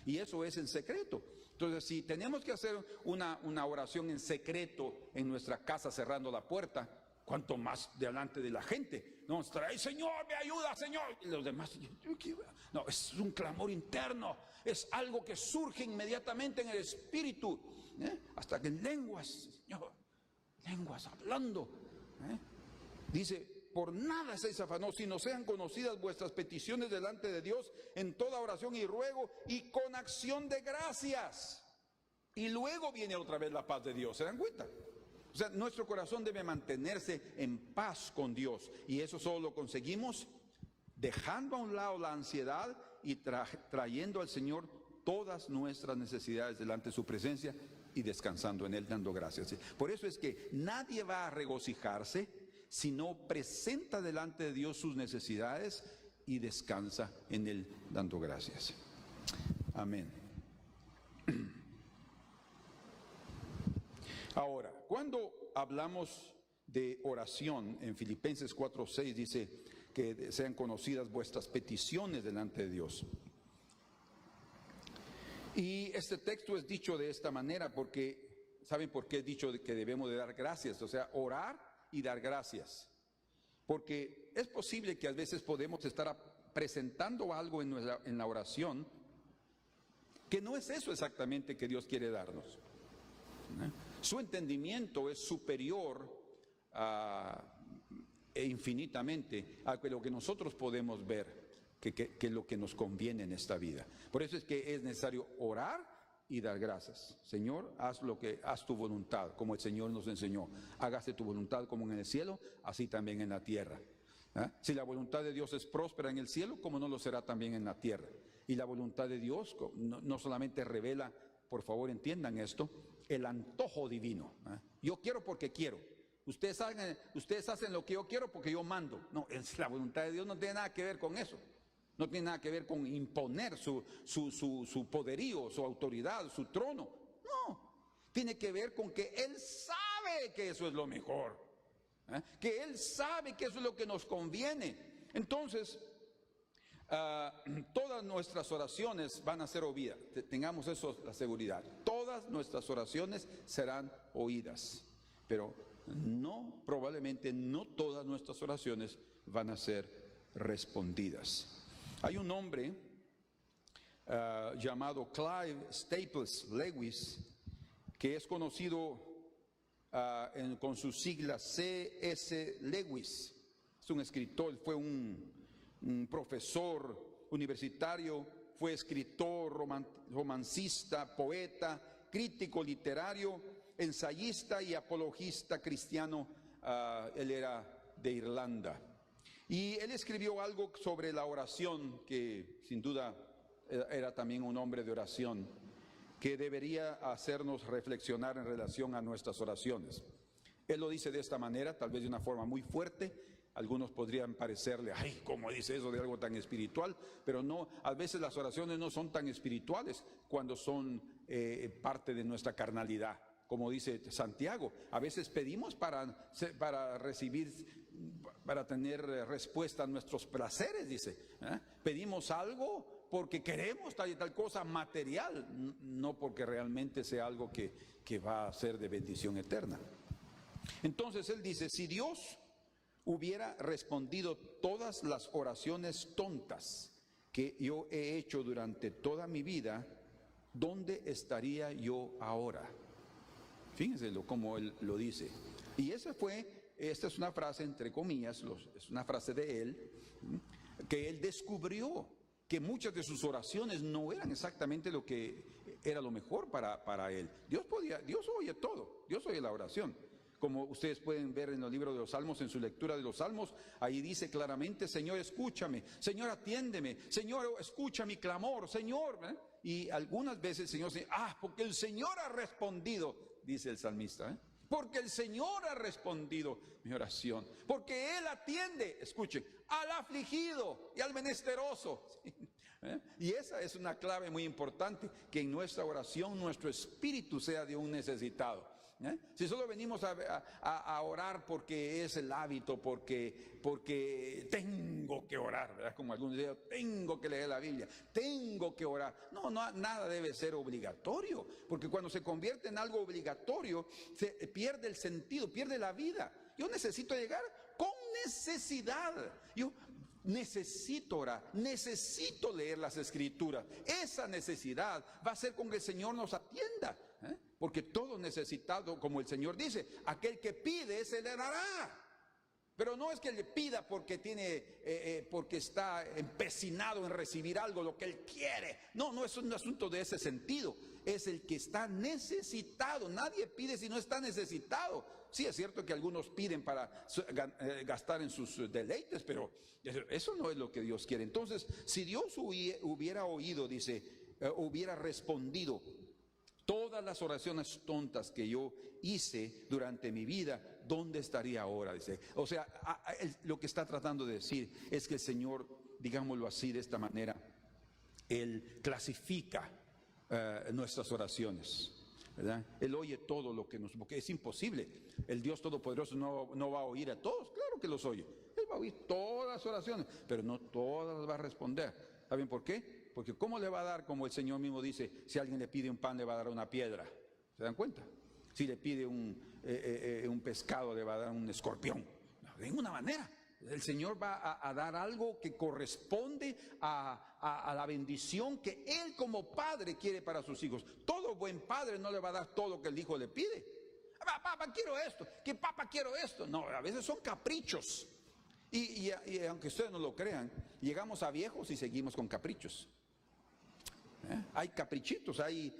Y eso es en secreto. Entonces, si tenemos que hacer una oración en secreto en nuestra casa cerrando la puerta, cuanto más delante de la gente, no trae, Señor, me ayuda, Señor, y los demás, no, es un clamor interno, es algo que surge inmediatamente en el espíritu, hasta que en lenguas, Señor, lenguas hablando, dice, por nada estéis afanosos, sino sean conocidas vuestras peticiones delante de Dios en toda oración y ruego y con acción de gracias. Y luego viene otra vez la paz de Dios, ¿se dan cuenta? O sea, nuestro corazón debe mantenerse en paz con Dios. Y eso solo lo conseguimos dejando a un lado la ansiedad y trayendo al Señor todas nuestras necesidades delante de su presencia y descansando en Él, dando gracias. Por eso es que nadie va a regocijarse si no presenta delante de Dios sus necesidades y descansa en Él, dando gracias. Amén. Ahora, cuando hablamos de oración, en Filipenses 4:6 dice que sean conocidas vuestras peticiones delante de Dios. Y este texto es dicho de esta manera porque, ¿saben por qué es dicho que debemos de dar gracias? O sea, orar y dar gracias. Porque es posible que a veces podemos estar presentando algo en la oración que no es eso exactamente que Dios quiere darnos. Su entendimiento es superior e infinitamente a lo que nosotros podemos ver, que lo que nos conviene en esta vida. Por eso es que es necesario orar y dar gracias. Señor, haz tu voluntad, como el Señor nos enseñó. Hágase tu voluntad como en el cielo, así también en la tierra. Si la voluntad de Dios es próspera en el cielo, ¿cómo no lo será también en la tierra? Y la voluntad de Dios no solamente revela, por favor entiendan esto, el antojo divino. Yo quiero porque quiero. Ustedes hacen lo que yo quiero porque yo mando. No, la voluntad de Dios no tiene nada que ver con eso. No tiene nada que ver con imponer su poderío, su autoridad, su trono. No, tiene que ver con que Él sabe que eso es lo mejor. Que Él sabe que eso es lo que nos conviene. Entonces, todas nuestras oraciones van a ser oídas. Tengamos eso, la seguridad. Todas nuestras oraciones serán oídas. Pero probablemente no todas nuestras oraciones van a ser respondidas. Hay un hombre llamado Clive Staples Lewis, que es conocido con sus siglas C.S. Lewis. Es un escritor, fue un profesor universitario, fue escritor, romancista, poeta, crítico literario, ensayista y apologista cristiano. Él era de Irlanda. Y él escribió algo sobre la oración, que sin duda era también un hombre de oración, que debería hacernos reflexionar en relación a nuestras oraciones. Él lo dice de esta manera, tal vez de una forma muy fuerte. Algunos podrían parecerle, ay, ¿cómo dice eso de algo tan espiritual? Pero no, a veces las oraciones no son tan espirituales cuando son parte de nuestra carnalidad. Como dice Santiago, a veces pedimos para recibir, para tener respuesta a nuestros placeres, dice. Pedimos algo porque queremos tal y tal cosa material, no porque realmente sea algo que va a ser de bendición eterna. Entonces él dice, si Dios hubiera respondido todas las oraciones tontas que yo he hecho durante toda mi vida, ¿dónde estaría yo ahora? Fíjense como él lo dice. Y esta es una frase entre comillas, es una frase de él, que él descubrió que muchas de sus oraciones no eran exactamente lo que era lo mejor para él. Dios oye todo, Dios oye la oración. Como ustedes pueden ver en los libros de los Salmos, en su lectura de los Salmos, ahí dice claramente, Señor, escúchame, Señor, atiéndeme, Señor, escucha mi clamor, Señor. Y algunas veces el Señor dice, porque el Señor ha respondido, dice el salmista, porque el Señor ha respondido mi oración, porque Él atiende, escuchen, al afligido y al menesteroso. Y esa es una clave muy importante, que en nuestra oración nuestro espíritu sea de un necesitado. Si solo venimos a orar porque es el hábito, porque tengo que orar, ¿verdad? Como algunos dicen, tengo que leer la Biblia, tengo que orar. No, nada debe ser obligatorio, porque cuando se convierte en algo obligatorio, se pierde el sentido, pierde la vida. Yo necesito llegar con necesidad. Yo necesito orar, necesito leer las Escrituras. Esa necesidad va a hacer con que el Señor nos atienda. Porque todo necesitado, como el Señor dice, aquel que pide se le dará. Pero no es que le pida porque porque está empecinado en recibir algo, lo que él quiere. No es un asunto de ese sentido. Es el que está necesitado. Nadie pide si no está necesitado. Sí, es cierto que algunos piden para gastar en sus deleites, pero eso no es lo que Dios quiere. Entonces, si Dios hubiera oído, dice, hubiera respondido todas las oraciones tontas que yo hice durante mi vida, ¿dónde estaría ahora? Dice. O sea, lo que está tratando de decir es que el Señor, digámoslo así, de esta manera, Él clasifica nuestras oraciones, ¿verdad? Él oye todo lo que porque es imposible. El Dios Todopoderoso no va a oír a todos, claro que los oye. Él va a oír todas las oraciones, pero no todas las va a responder. ¿Saben por qué? Porque ¿cómo le va a dar, como el Señor mismo dice, si alguien le pide un pan le va a dar una piedra? ¿Se dan cuenta? Si le pide un pescado le va a dar un escorpión. No, de ninguna manera. El Señor va a dar algo que corresponde a la bendición que Él como padre quiere para sus hijos. Todo buen padre no le va a dar todo lo que el hijo le pide. Papá, quiero esto, que papá, quiero esto. No, a veces son caprichos. Y aunque ustedes no lo crean, llegamos a viejos y seguimos con caprichos. Hay caprichitos, hay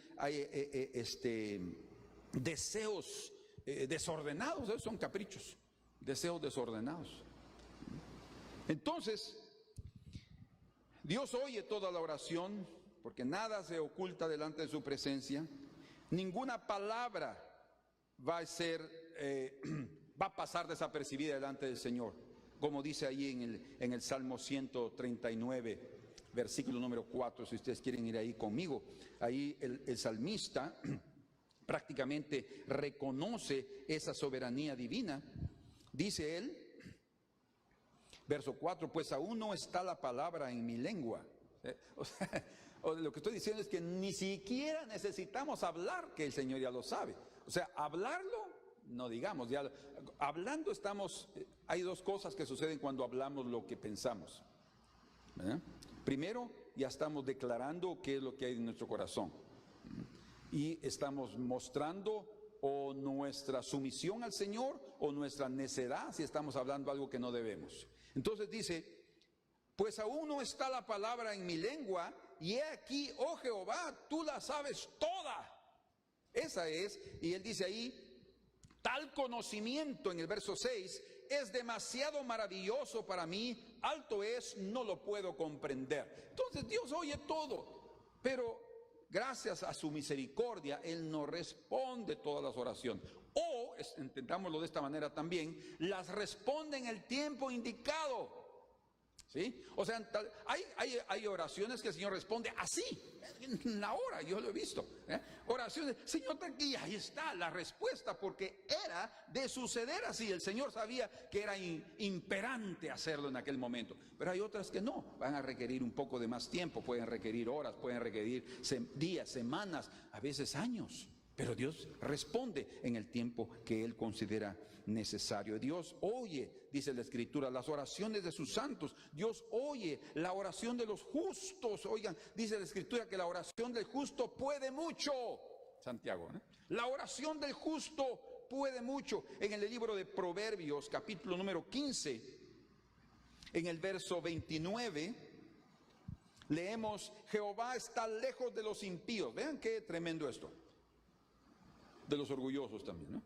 deseos desordenados, esos son caprichos, deseos desordenados. Entonces, Dios oye toda la oración, porque nada se oculta delante de su presencia, ninguna palabra va a pasar desapercibida delante del Señor, como dice ahí en el Salmo 139, versículo número 4, si ustedes quieren ir ahí conmigo. Ahí el salmista prácticamente reconoce esa soberanía divina. Dice él, verso 4, pues aún no está la palabra en mi lengua. O sea, lo que estoy diciendo es que ni siquiera necesitamos hablar, que el Señor ya lo sabe. O sea, hablarlo, no digamos, ya hablando estamos, hay dos cosas que suceden cuando hablamos lo que pensamos. ¿Verdad? Primero, ya estamos declarando qué es lo que hay en nuestro corazón. Y estamos mostrando o nuestra sumisión al Señor o nuestra necedad si estamos hablando algo que no debemos. Entonces dice, pues aún no está la palabra en mi lengua, y he aquí, oh Jehová, tú la sabes toda. Esa es, y él dice ahí, tal conocimiento en el verso 6 es demasiado maravilloso para mí, alto es, no lo puedo comprender. Entonces Dios oye todo, pero gracias a su misericordia, Él no responde todas las oraciones. O, entendámoslo de esta manera también, las responde en el tiempo indicado. ¿Sí? O sea, hay oraciones que el Señor responde así, en la hora, yo lo he visto. Oraciones, Señor, tranquila, ahí está la respuesta, porque era de suceder así. El Señor sabía que era imperante hacerlo en aquel momento. Pero hay otras que no, van a requerir un poco de más tiempo, pueden requerir horas, pueden requerir días, semanas, a veces años. Pero Dios responde en el tiempo que Él considera necesario. Dios oye, dice la Escritura, las oraciones de sus santos. Dios oye la oración de los justos. Oigan, dice la Escritura que la oración del justo puede mucho. Santiago, ¿eh? La oración del justo puede mucho. En el libro de Proverbios, capítulo número 15, en el verso 29, leemos, Jehová está lejos de los impíos. Vean qué tremendo esto. De los orgullosos también, ¿no?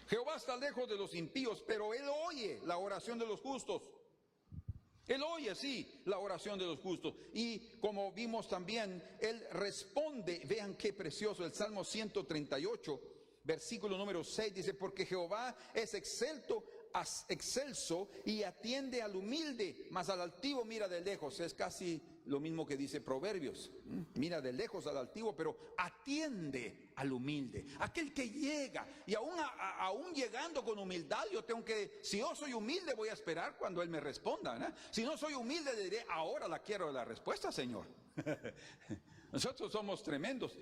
Jehová está lejos de los impíos, pero Él oye la oración de los justos. Él oye, sí, la oración de los justos. Y como vimos también, Él responde, vean qué precioso, el Salmo 138, versículo número 6, dice, porque Jehová es excelso y atiende al humilde, mas al altivo mira de lejos. Es casi lo mismo que dice Proverbios. Mira de lejos al altivo, pero atiende al humilde. Aquel que llega, y aún llegando con humildad, yo tengo que, si yo soy humilde, voy a esperar cuando Él me responda, ¿no? Si no soy humilde, le diré, ahora la quiero la respuesta, Señor. Nosotros somos tremendos.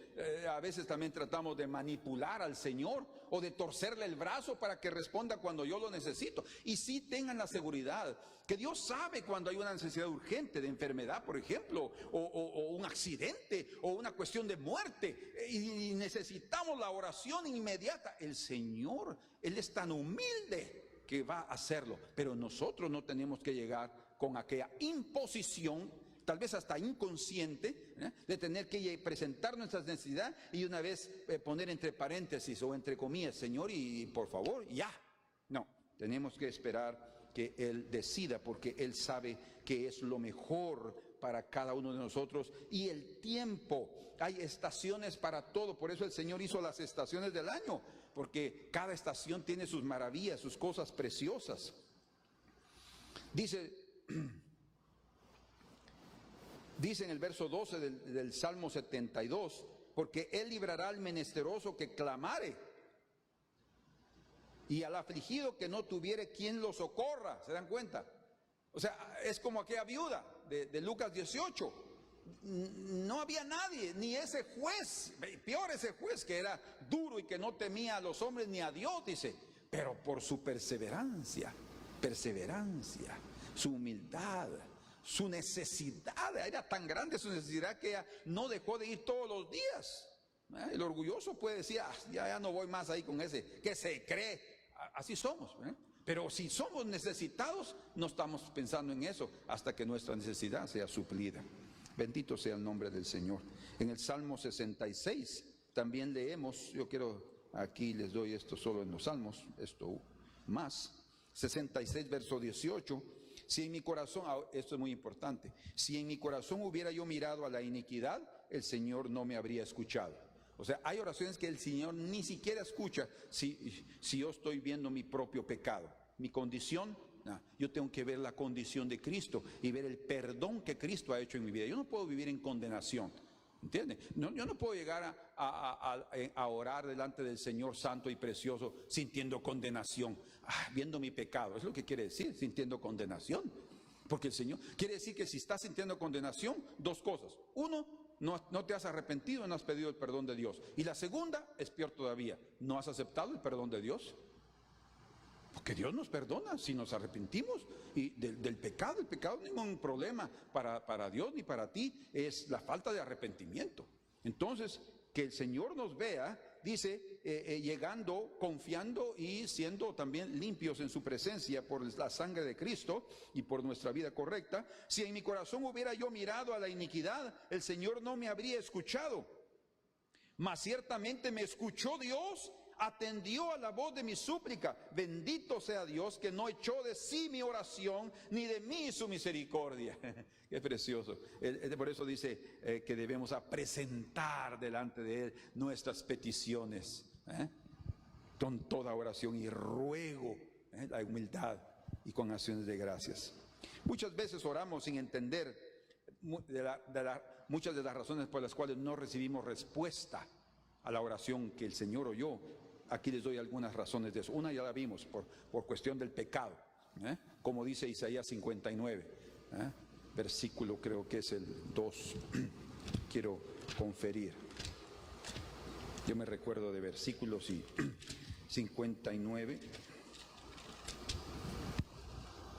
A veces también tratamos de manipular al Señor o de torcerle el brazo para que responda cuando yo lo necesito. Y sí tengan la seguridad que Dios sabe cuando hay una necesidad urgente de enfermedad, por ejemplo, o un accidente o una cuestión de muerte, y necesitamos la oración inmediata. El Señor, Él es tan humilde que va a hacerlo, pero nosotros no tenemos que llegar con aquella imposición, tal vez hasta inconsciente, de tener que presentar nuestras necesidades y una vez poner entre paréntesis o entre comillas, Señor, y por favor, ya. No, tenemos que esperar que Él decida, porque Él sabe que es lo mejor para cada uno de nosotros. Y el tiempo, hay estaciones para todo, por eso el Señor hizo las estaciones del año, porque cada estación tiene sus maravillas, sus cosas preciosas. Dice en el verso 12 del Salmo 72, porque Él librará al menesteroso que clamare, y al afligido que no tuviere quien lo socorra. ¿Se dan cuenta? O sea, es como aquella viuda de Lucas 18. No había nadie, ni ese juez, peor ese juez que era duro y que no temía a los hombres ni a Dios, dice, pero por su perseverancia, su humildad, su necesidad, era tan grande su necesidad que ella no dejó de ir todos los días. El orgulloso puede decir, ya no voy más ahí con ese, que se cree. Así somos. Pero si somos necesitados, no estamos pensando en eso hasta que nuestra necesidad sea suplida. Bendito sea el nombre del Señor. En el Salmo 66 también leemos, yo quiero, aquí les doy esto solo en los Salmos, esto más, 66 verso 18, si en mi corazón, esto es muy importante, si en mi corazón hubiera yo mirado a la iniquidad, el Señor no me habría escuchado. O sea, hay oraciones que el Señor ni siquiera escucha si yo estoy viendo mi propio pecado, mi condición. Yo tengo que ver la condición de Cristo y ver el perdón que Cristo ha hecho en mi vida. Yo no puedo vivir en condenación, ¿entiende? Yo no puedo llegar a orar delante del Señor santo y precioso sintiendo condenación, viendo mi pecado. Es lo que quiere decir, sintiendo condenación. Porque el Señor quiere decir que si estás sintiendo condenación, dos cosas. Uno, no te has arrepentido, no has pedido el perdón de Dios. Y la segunda es peor todavía, no has aceptado el perdón de Dios. Porque Dios nos perdona si nos arrepentimos y del pecado. El pecado no es ningún problema para Dios ni para ti, es la falta de arrepentimiento. Entonces, que el Señor nos vea, dice, llegando, confiando y siendo también limpios en su presencia por la sangre de Cristo y por nuestra vida correcta. Si en mi corazón hubiera yo mirado a la iniquidad, el Señor no me habría escuchado. Mas ciertamente me escuchó Dios, atendió a la voz de mi súplica. Bendito sea Dios que no echó de sí mi oración, ni de mí su misericordia. Qué precioso. Por eso dice que debemos presentar delante de Él nuestras peticiones, con toda oración y ruego, la humildad y con acciones de gracias. Muchas veces oramos sin entender muchas de las razones por las cuales no recibimos respuesta a la oración que el Señor oyó. Aquí les doy algunas razones de eso. Una ya la vimos, por cuestión del pecado, como dice Isaías 59, versículo creo que es el 2, quiero conferir. Yo me recuerdo de versículos y 59.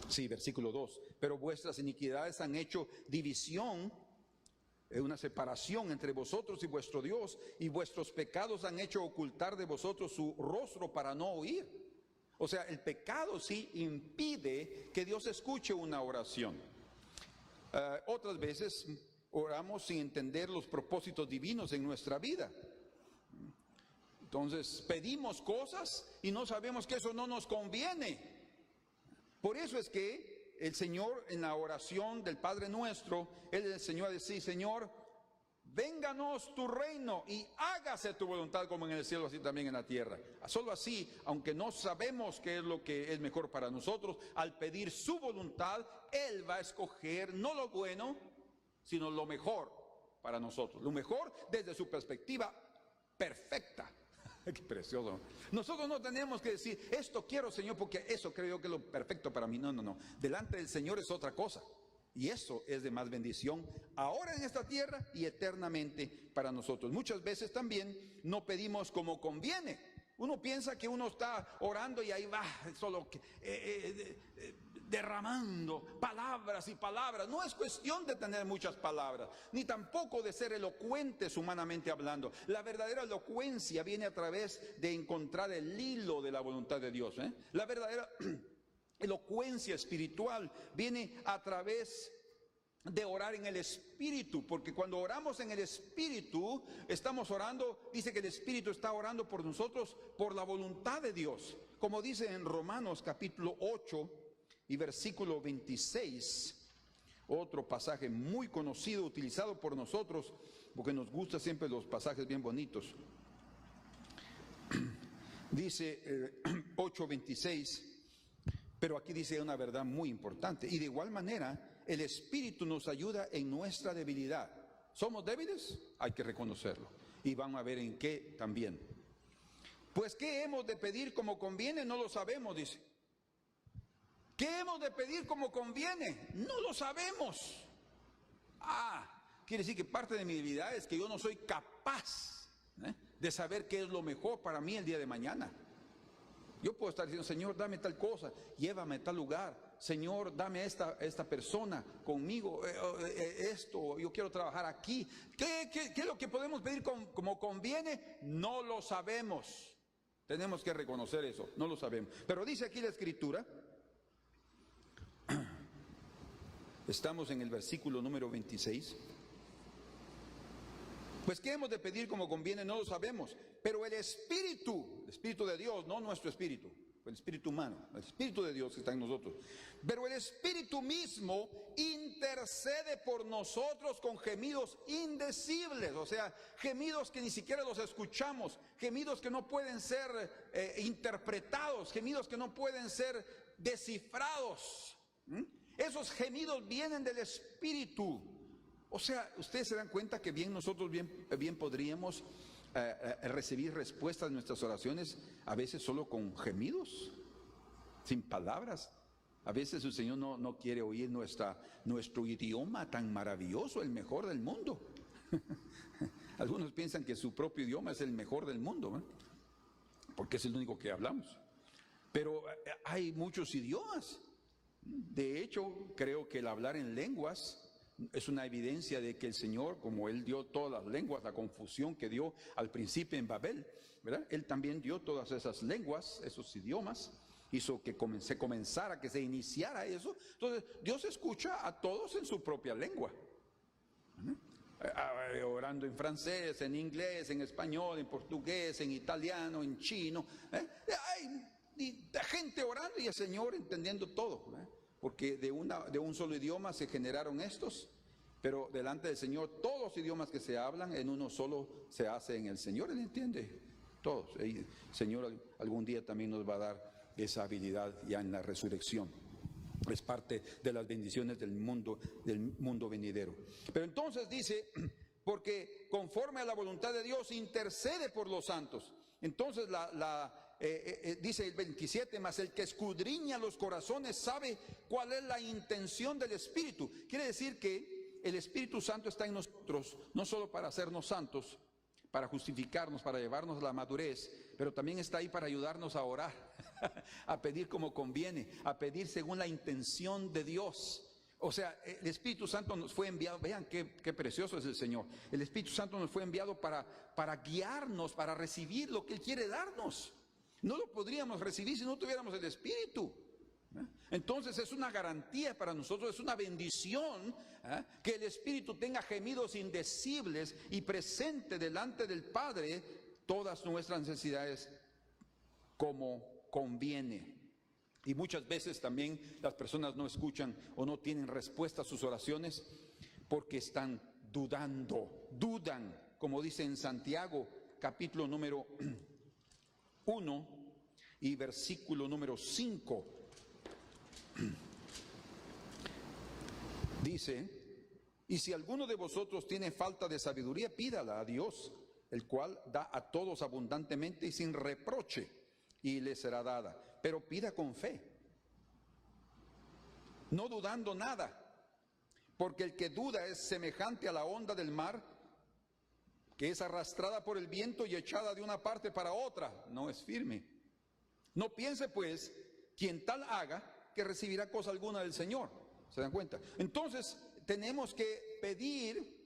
Sí, versículo 2. Pero vuestras iniquidades han hecho división, una separación entre vosotros y vuestro Dios, y vuestros pecados han hecho ocultar de vosotros su rostro para no oír. O sea, el pecado sí impide que Dios escuche una oración. Otras veces oramos sin entender los propósitos divinos en nuestra vida. Entonces pedimos cosas y no sabemos que eso no nos conviene. Por eso es que el Señor en la oración del Padre Nuestro, Él enseñó a decir, Señor, vénganos tu reino y hágase tu voluntad como en el cielo, así también en la tierra. Solo así, aunque no sabemos qué es lo que es mejor para nosotros, al pedir su voluntad, Él va a escoger no lo bueno, sino lo mejor para nosotros. Lo mejor desde su perspectiva perfecta. Qué precioso. Nosotros no tenemos que decir, esto quiero, Señor, porque eso creo yo que es lo perfecto para mí. No. Delante del Señor es otra cosa. Y eso es de más bendición ahora en esta tierra y eternamente para nosotros. Muchas veces también no pedimos como conviene. Uno piensa que uno está orando y ahí va solo derramando palabras y palabras. No es cuestión de tener muchas palabras, ni tampoco de ser elocuentes humanamente hablando. La verdadera elocuencia viene a través de encontrar el hilo de la voluntad de Dios. La verdadera elocuencia espiritual viene a través de orar en el Espíritu, porque cuando oramos en el Espíritu, estamos orando, dice que el Espíritu está orando por nosotros, por la voluntad de Dios, como dice en Romanos capítulo 8 y versículo 26, otro pasaje muy conocido, utilizado por nosotros, porque nos gustan siempre los pasajes bien bonitos. Dice 8:26, pero aquí dice una verdad muy importante, y de igual manera, el Espíritu nos ayuda en nuestra debilidad. ¿Somos débiles? Hay que reconocerlo. Y vamos a ver en qué también. Pues ¿qué hemos de pedir como conviene? No lo sabemos, dice. ¿Qué hemos de pedir como conviene? No lo sabemos. Quiere decir que parte de mi debilidad es que yo no soy capaz de saber qué es lo mejor para mí el día de mañana. Yo puedo estar diciendo, Señor, dame tal cosa, llévame a tal lugar. Señor, dame esta persona conmigo, esto, yo quiero trabajar aquí. ¿Qué es lo que podemos pedir como conviene? No lo sabemos. Tenemos que reconocer eso, no lo sabemos. Pero dice aquí la Escritura, estamos en el versículo número 26. Pues ¿qué hemos de pedir como conviene? No lo sabemos. Pero el Espíritu de Dios, no nuestro espíritu, el espíritu humano, el Espíritu de Dios que está en nosotros. Pero el Espíritu mismo intercede por nosotros con gemidos indecibles, o sea, gemidos que ni siquiera los escuchamos, gemidos que no pueden ser interpretados, gemidos que no pueden ser descifrados. Esos gemidos vienen del Espíritu. O sea, ustedes se dan cuenta que nosotros bien podríamos recibir respuestas de nuestras oraciones, a veces solo con gemidos, sin palabras. A veces el Señor no quiere oír nuestro idioma tan maravilloso, el mejor del mundo. Algunos piensan que su propio idioma es el mejor del mundo, porque es el único que hablamos. Pero hay muchos idiomas. De hecho, creo que el hablar en lenguas es una evidencia de que el Señor, como Él dio todas las lenguas, la confusión que dio al principio en Babel, ¿verdad? Él también dio todas esas lenguas, esos idiomas, hizo que se comenzara, que se iniciara eso. Entonces, Dios escucha a todos en su propia lengua. Orando en francés, en inglés, en español, en portugués, en italiano, en chino. Hay gente orando y el Señor entendiendo todo, ¿verdad? Porque de un solo idioma se generaron estos, pero delante del Señor todos los idiomas que se hablan en uno solo se hace en el Señor. Él entiende todos. El Señor algún día también nos va a dar esa habilidad ya en la resurrección. Es parte de las bendiciones del mundo venidero. Pero entonces dice, porque conforme a la voluntad de Dios intercede por los santos. Entonces dice el 27, mas el que escudriña los corazones sabe cuál es la intención del Espíritu. Quiere decir que el Espíritu Santo está en nosotros, no solo para hacernos santos, para justificarnos, para llevarnos a la madurez, pero también está ahí para ayudarnos a orar, a pedir como conviene, a pedir según la intención de Dios. O sea, el Espíritu Santo nos fue enviado, vean qué precioso es el Señor. El Espíritu Santo nos fue enviado para guiarnos, para recibir lo que Él quiere darnos. No lo podríamos recibir si no tuviéramos el Espíritu. Entonces es una garantía para nosotros, es una bendición que el Espíritu tenga gemidos indecibles y presente delante del Padre todas nuestras necesidades como conviene. Y muchas veces también las personas no escuchan o no tienen respuesta a sus oraciones porque están dudan, como dice en Santiago, capítulo número 1 y versículo número 5. Dice, y si alguno de vosotros tiene falta de sabiduría, pídala a Dios, el cual da a todos abundantemente y sin reproche, y le será dada. Pero pida con fe, no dudando nada, porque el que duda es semejante a la onda del mar, que es arrastrada por el viento y echada de una parte para otra, no es firme. No piense pues quien tal haga que recibirá cosa alguna del Señor. ¿Se dan cuenta? Entonces tenemos que pedir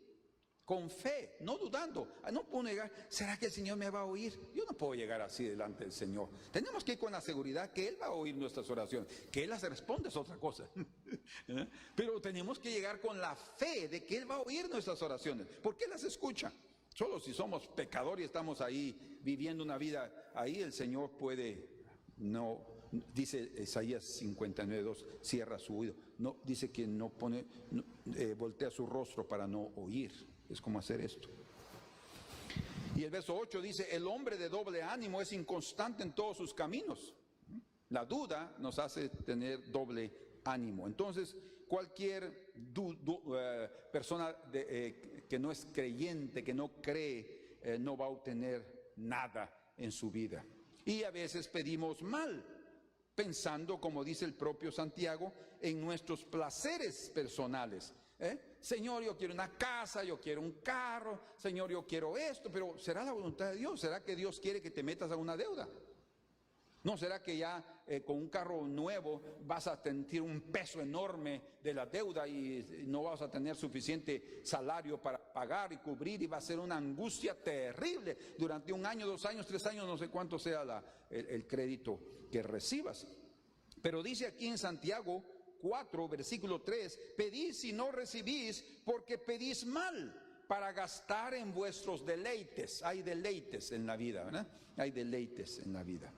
con fe, no dudando. No puedo negar, ¿será que el Señor me va a oír? Yo no puedo llegar así delante del Señor. Tenemos que ir con la seguridad que Él va a oír nuestras oraciones. Que Él las responde es otra cosa. Pero tenemos que llegar con la fe de que Él va a oír nuestras oraciones. ¿Por qué las escucha? Solo si somos pecadores y estamos ahí viviendo una vida, ahí el Señor puede, no, dice Isaías 59:2, cierra su oído. No, dice que no pone, voltea su rostro para no oír. Es como hacer esto. Y el verso 8 dice, el hombre de doble ánimo es inconstante en todos sus caminos. La duda nos hace tener doble ánimo. Entonces, cualquier persona que no es creyente, que no cree, no va a obtener nada en su vida. Y a veces pedimos mal, pensando, como dice el propio Santiago, en nuestros placeres personales. Señor, yo quiero una casa, yo quiero un carro, Señor, yo quiero esto, pero ¿será la voluntad de Dios? ¿Será que Dios quiere que te metas a una deuda? ¿No será que ya con un carro nuevo vas a sentir un peso enorme de la deuda y no vas a tener suficiente salario para pagar y cubrir, y va a ser una angustia terrible durante 1 año, 2 años, 3 años, no sé cuánto sea el crédito que recibas? Pero dice aquí en Santiago 4, versículo 3, pedís y no recibís porque pedís mal, para gastar en vuestros deleites. Hay deleites en la vida, ¿verdad? Hay deleites en la vida.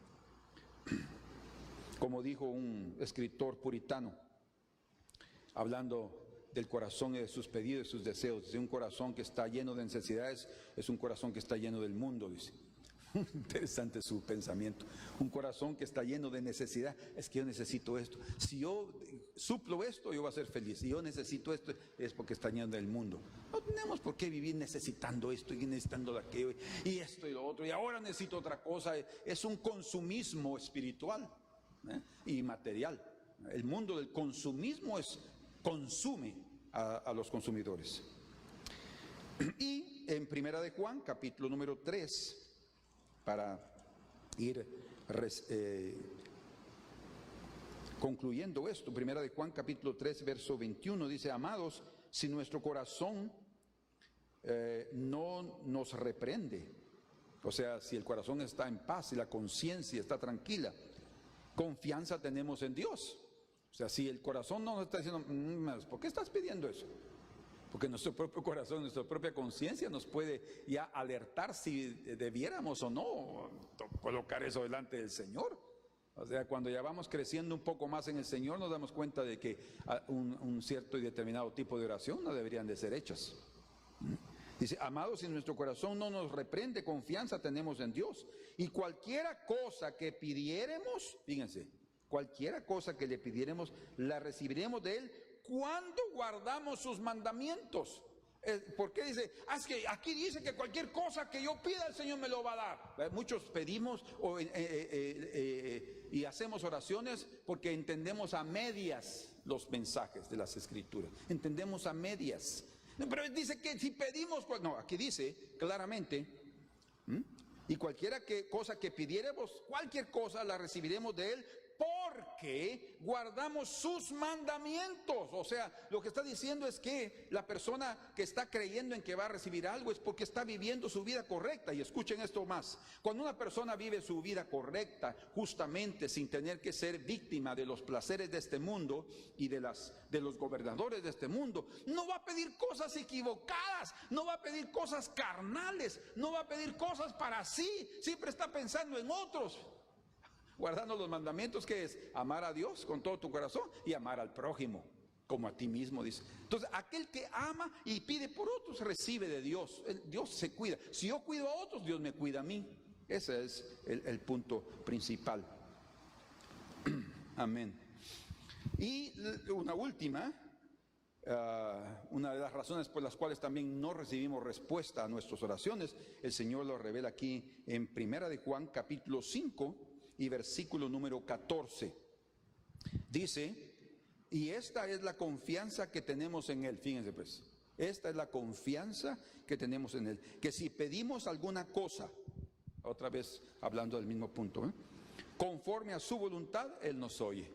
Como dijo un escritor puritano, hablando del corazón y de sus pedidos y sus deseos, dice: un corazón que está lleno de necesidades es un corazón que está lleno del mundo, dice. Interesante su pensamiento. Un corazón que está lleno de necesidad, es que yo necesito esto. Si yo suplo esto, yo voy a ser feliz. Si yo necesito esto, es porque está lleno del mundo. No tenemos por qué vivir necesitando esto y necesitando aquello y esto y lo otro, y ahora necesito otra cosa. Es un consumismo espiritual, y material. El mundo del consumismo consume a los consumidores. Y en Primera de Juan, capítulo número 3, para ir concluyendo esto, Primera de Juan capítulo 3 verso 21 dice: amados, si nuestro corazón no nos reprende, o sea, si el corazón está en paz y la conciencia está tranquila, confianza tenemos en Dios. O sea, si el corazón no nos está diciendo, ¿por qué estás pidiendo eso? Porque nuestro propio corazón, nuestra propia conciencia nos puede ya alertar si debiéramos o no colocar eso delante del Señor. O sea, cuando ya vamos creciendo un poco más en el Señor, nos damos cuenta de que un cierto y determinado tipo de oración no deberían de ser hechas. Dice: amados, si nuestro corazón no nos reprende, confianza tenemos en Dios. Y cualquiera cosa que pidiéremos, fíjense, cualquiera cosa que le pidiéremos, la recibiremos de Él cuando guardamos sus mandamientos. ¿Por qué dice? Es que aquí dice que cualquier cosa que yo pida, el Señor me lo va a dar. Muchos pedimos y hacemos oraciones porque entendemos a medias los mensajes de las Escrituras. Entendemos a medias. Pero dice que si pedimos, no, aquí dice claramente, y cualquiera cosa que pidiéramos, cualquier cosa la recibiremos de Él, porque guardamos sus mandamientos. O sea, lo que está diciendo es que la persona que está creyendo en que va a recibir algo es porque está viviendo su vida correcta. Y escuchen esto más: cuando una persona vive su vida correcta, justamente sin tener que ser víctima de los placeres de este mundo y de los gobernadores de este mundo, no va a pedir cosas equivocadas, no va a pedir cosas carnales, no va a pedir cosas para sí, siempre está pensando en otros. Guardando los mandamientos, que es amar a Dios con todo tu corazón y amar al prójimo como a ti mismo, dice. Entonces, aquel que ama y pide por otros recibe de Dios. Dios se cuida. Si yo cuido a otros, Dios me cuida a mí. Ese es el punto principal. Amén. Y una última, una de las razones por las cuales también no recibimos respuesta a nuestras oraciones, el Señor lo revela aquí en Primera de Juan capítulo 5 y versículo número 14. Dice: y esta es la confianza que tenemos en Él. Fíjense pues, esta es la confianza que tenemos en Él, que si pedimos alguna cosa, otra vez hablando del mismo punto, conforme a su voluntad, Él nos oye.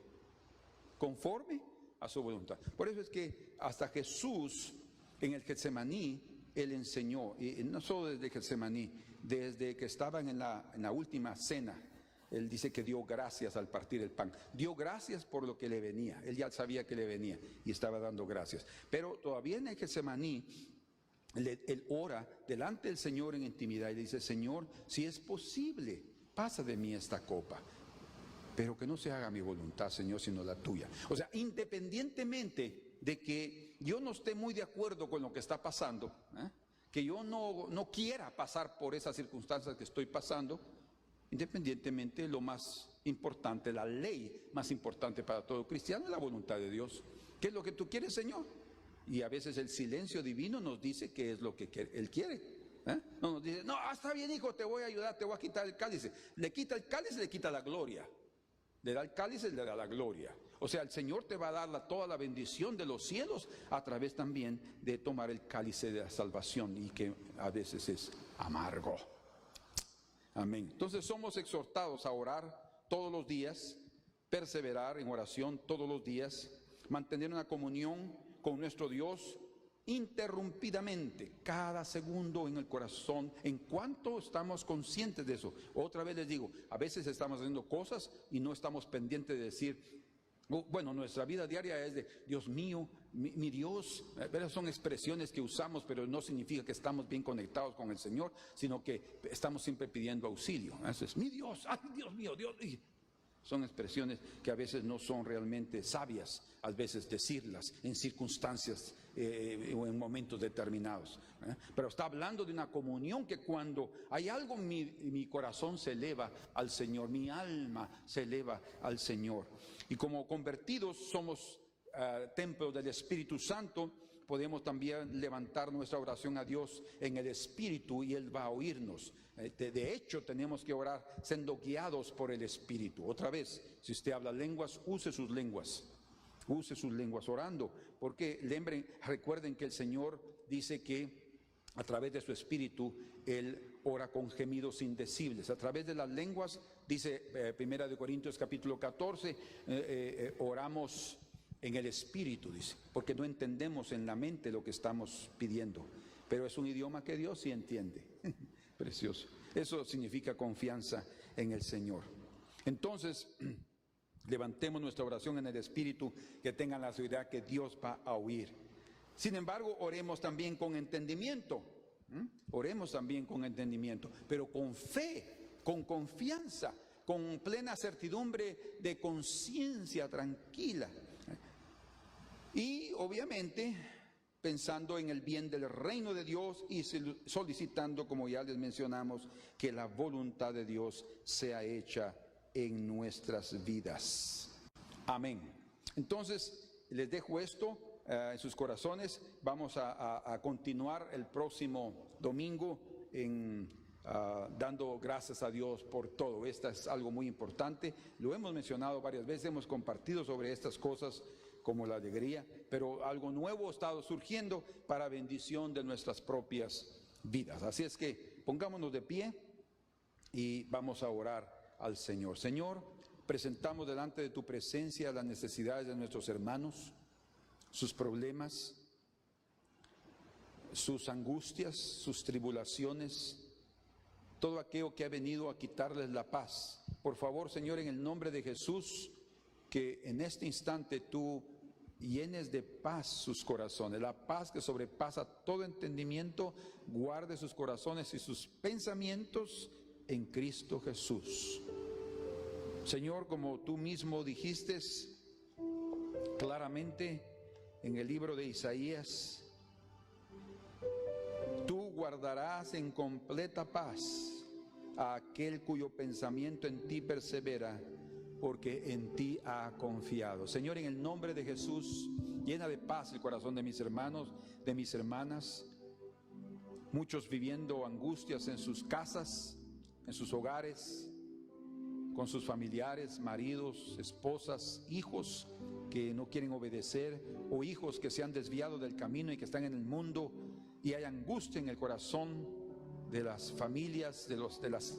Conforme a su voluntad. Por eso es que hasta Jesús en el Getsemaní, Él enseñó, y no solo desde Getsemaní, desde que estaban en la última cena, Él dice que dio gracias al partir el pan. Dio gracias por lo que le venía. Él ya sabía que le venía y estaba dando gracias. Pero todavía en el Getsemaní, él ora delante del Señor en intimidad y le dice: Señor, si es posible, pasa de mí esta copa, pero que no se haga mi voluntad, Señor, sino la tuya. O sea, independientemente de que yo no esté muy de acuerdo con lo que está pasando, que yo no quiera pasar por esas circunstancias que estoy pasando, independientemente, lo más importante, la ley más importante para todo cristiano es la voluntad de Dios. ¿Qué es lo que tú quieres, Señor? Y a veces el silencio divino nos dice qué es lo que Él quiere. No nos dice: no, está bien, hijo, te voy a ayudar, te voy a quitar el cáliz. Le quita el cáliz, le quita la gloria. Le da el cáliz, le da la gloria. O sea, el Señor te va a dar toda la bendición de los cielos a través también de tomar el cáliz de la salvación, y que a veces es amargo. Amén. Entonces somos exhortados a orar todos los días, perseverar en oración todos los días, mantener una comunión con nuestro Dios interrumpidamente, cada segundo en el corazón, en cuanto estamos conscientes de eso. Otra vez les digo, a veces estamos haciendo cosas y no estamos pendientes de decir, bueno, nuestra vida diaria es de, Dios mío, mi Dios, pero son expresiones que usamos, pero no significa que estamos bien conectados con el Señor, sino que estamos siempre pidiendo auxilio. Eso es, mi Dios, ay, Dios mío, Dios. Son expresiones que a veces no son realmente sabias, a veces decirlas en circunstancias o en momentos determinados. Pero está hablando de una comunión que cuando hay algo, mi corazón se eleva al Señor, mi alma se eleva al Señor. Y como convertidos somos templos del Espíritu Santo, podemos también levantar nuestra oración a Dios en el Espíritu y Él va a oírnos. De hecho, tenemos que orar siendo guiados por el Espíritu. Otra vez, si usted habla lenguas, use sus lenguas orando, porque recuerden que el Señor dice que a través de su Espíritu Él ora con gemidos indecibles. A través de las lenguas, dice 1 Corintios capítulo 14, oramos en el Espíritu, dice, porque no entendemos en la mente lo que estamos pidiendo, pero es un idioma que Dios sí entiende. Precioso. Eso significa confianza en el Señor. Entonces, levantemos nuestra oración en el Espíritu, que tengan la seguridad que Dios va a oír. Sin embargo, oremos también con entendimiento. Oremos también con entendimiento, pero con fe, con confianza, con plena certidumbre de conciencia tranquila. Y obviamente pensando en el bien del reino de Dios y solicitando, como ya les mencionamos, que la voluntad de Dios sea hecha en nuestras vidas. Amén. Entonces, les dejo esto en sus corazones. Vamos a continuar el próximo domingo dando gracias a Dios por todo. Esto es algo muy importante. Lo hemos mencionado varias veces, hemos compartido sobre estas cosas como la alegría, pero algo nuevo ha estado surgiendo para bendición de nuestras propias vidas. Así es que pongámonos de pie y vamos a orar al Señor. Señor, presentamos delante de tu presencia las necesidades de nuestros hermanos, sus problemas, sus angustias, sus tribulaciones, todo aquello que ha venido a quitarles la paz. Por favor, Señor, en el nombre de Jesús, que en este instante tú llenes de paz sus corazones, la paz que sobrepasa todo entendimiento, guarde sus corazones y sus pensamientos en Cristo Jesús. Señor, como tú mismo dijiste claramente en el libro de Isaías, tú guardarás en completa paz a aquel cuyo pensamiento en ti persevera, porque en ti ha confiado. Señor, en el nombre de Jesús, llena de paz el corazón de mis hermanos, de mis hermanas, muchos viviendo angustias en sus casas, en sus hogares, con sus familiares, maridos, esposas, hijos que no quieren obedecer, o hijos que se han desviado del camino y que están en el mundo, y hay angustia en el corazón de las familias, de las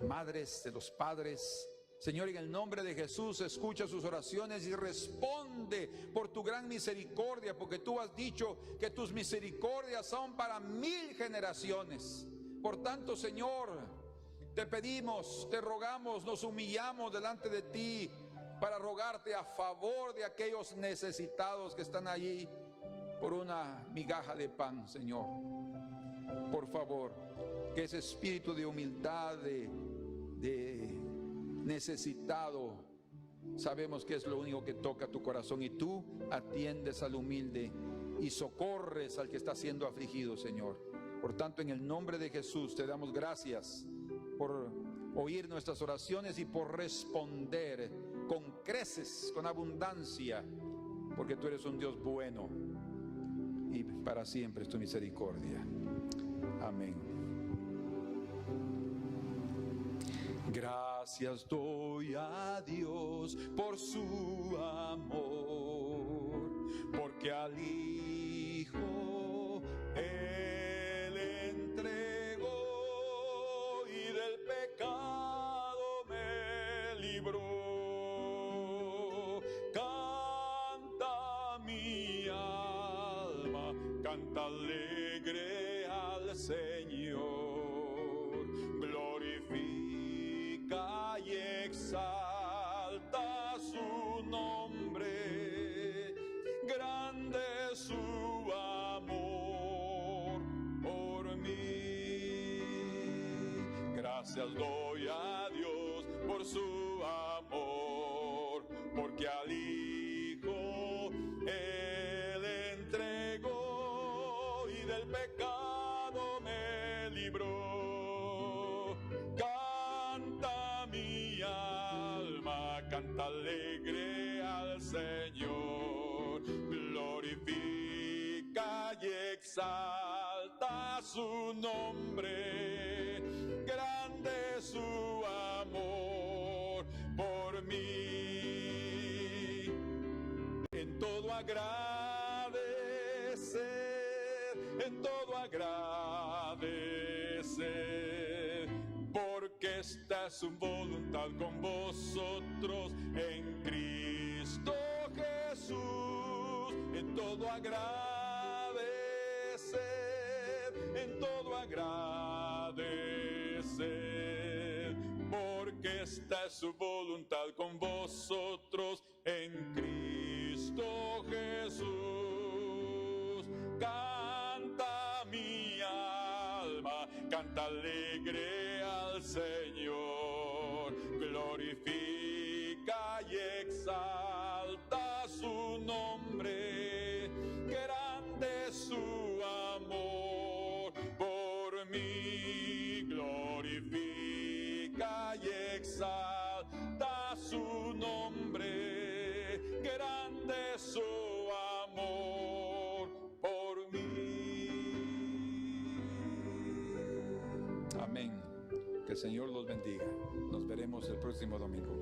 madres, de los padres. Señor, en el nombre de Jesús, escucha sus oraciones y responde por tu gran misericordia, porque tú has dicho que tus misericordias son para 1000 generaciones. Por tanto, Señor, te pedimos, te rogamos, nos humillamos delante de ti para rogarte a favor de aquellos necesitados que están allí por una migaja de pan, Señor. Por favor, que ese espíritu de humildad, de necesitado, sabemos que es lo único que toca tu corazón, y tú atiendes al humilde y socorres al que está siendo afligido, Señor. Por tanto, en el nombre de Jesús te damos gracias por oír nuestras oraciones y por responder con creces, con abundancia, porque tú eres un Dios bueno y para siempre es tu misericordia. Amén. Gracias doy a Dios por su amor, porque al Hijo Él entregó y del pecado me libró. gracias doy a Dios por su amor, porque al Hijo Él entregó y del pecado me libró. Canta mi alma, canta alegre al Señor, glorifica y exalta su nombre, grande es su amor por mí. En todo agradecer, en todo agradecer, porque esta es su voluntad con vosotros en Cristo Jesús. En todo agradecer, en todo agradecer, porque esta es su voluntad con vosotros en Cristo Jesús. Canta mi alma, canta alegre al Señor, glorifica y exalta su nombre, grande es su amor por mí, glorifica y exalta su nombre, grande es su amor por mí. Amén. Que el Señor los bendiga. Nos veremos el próximo domingo.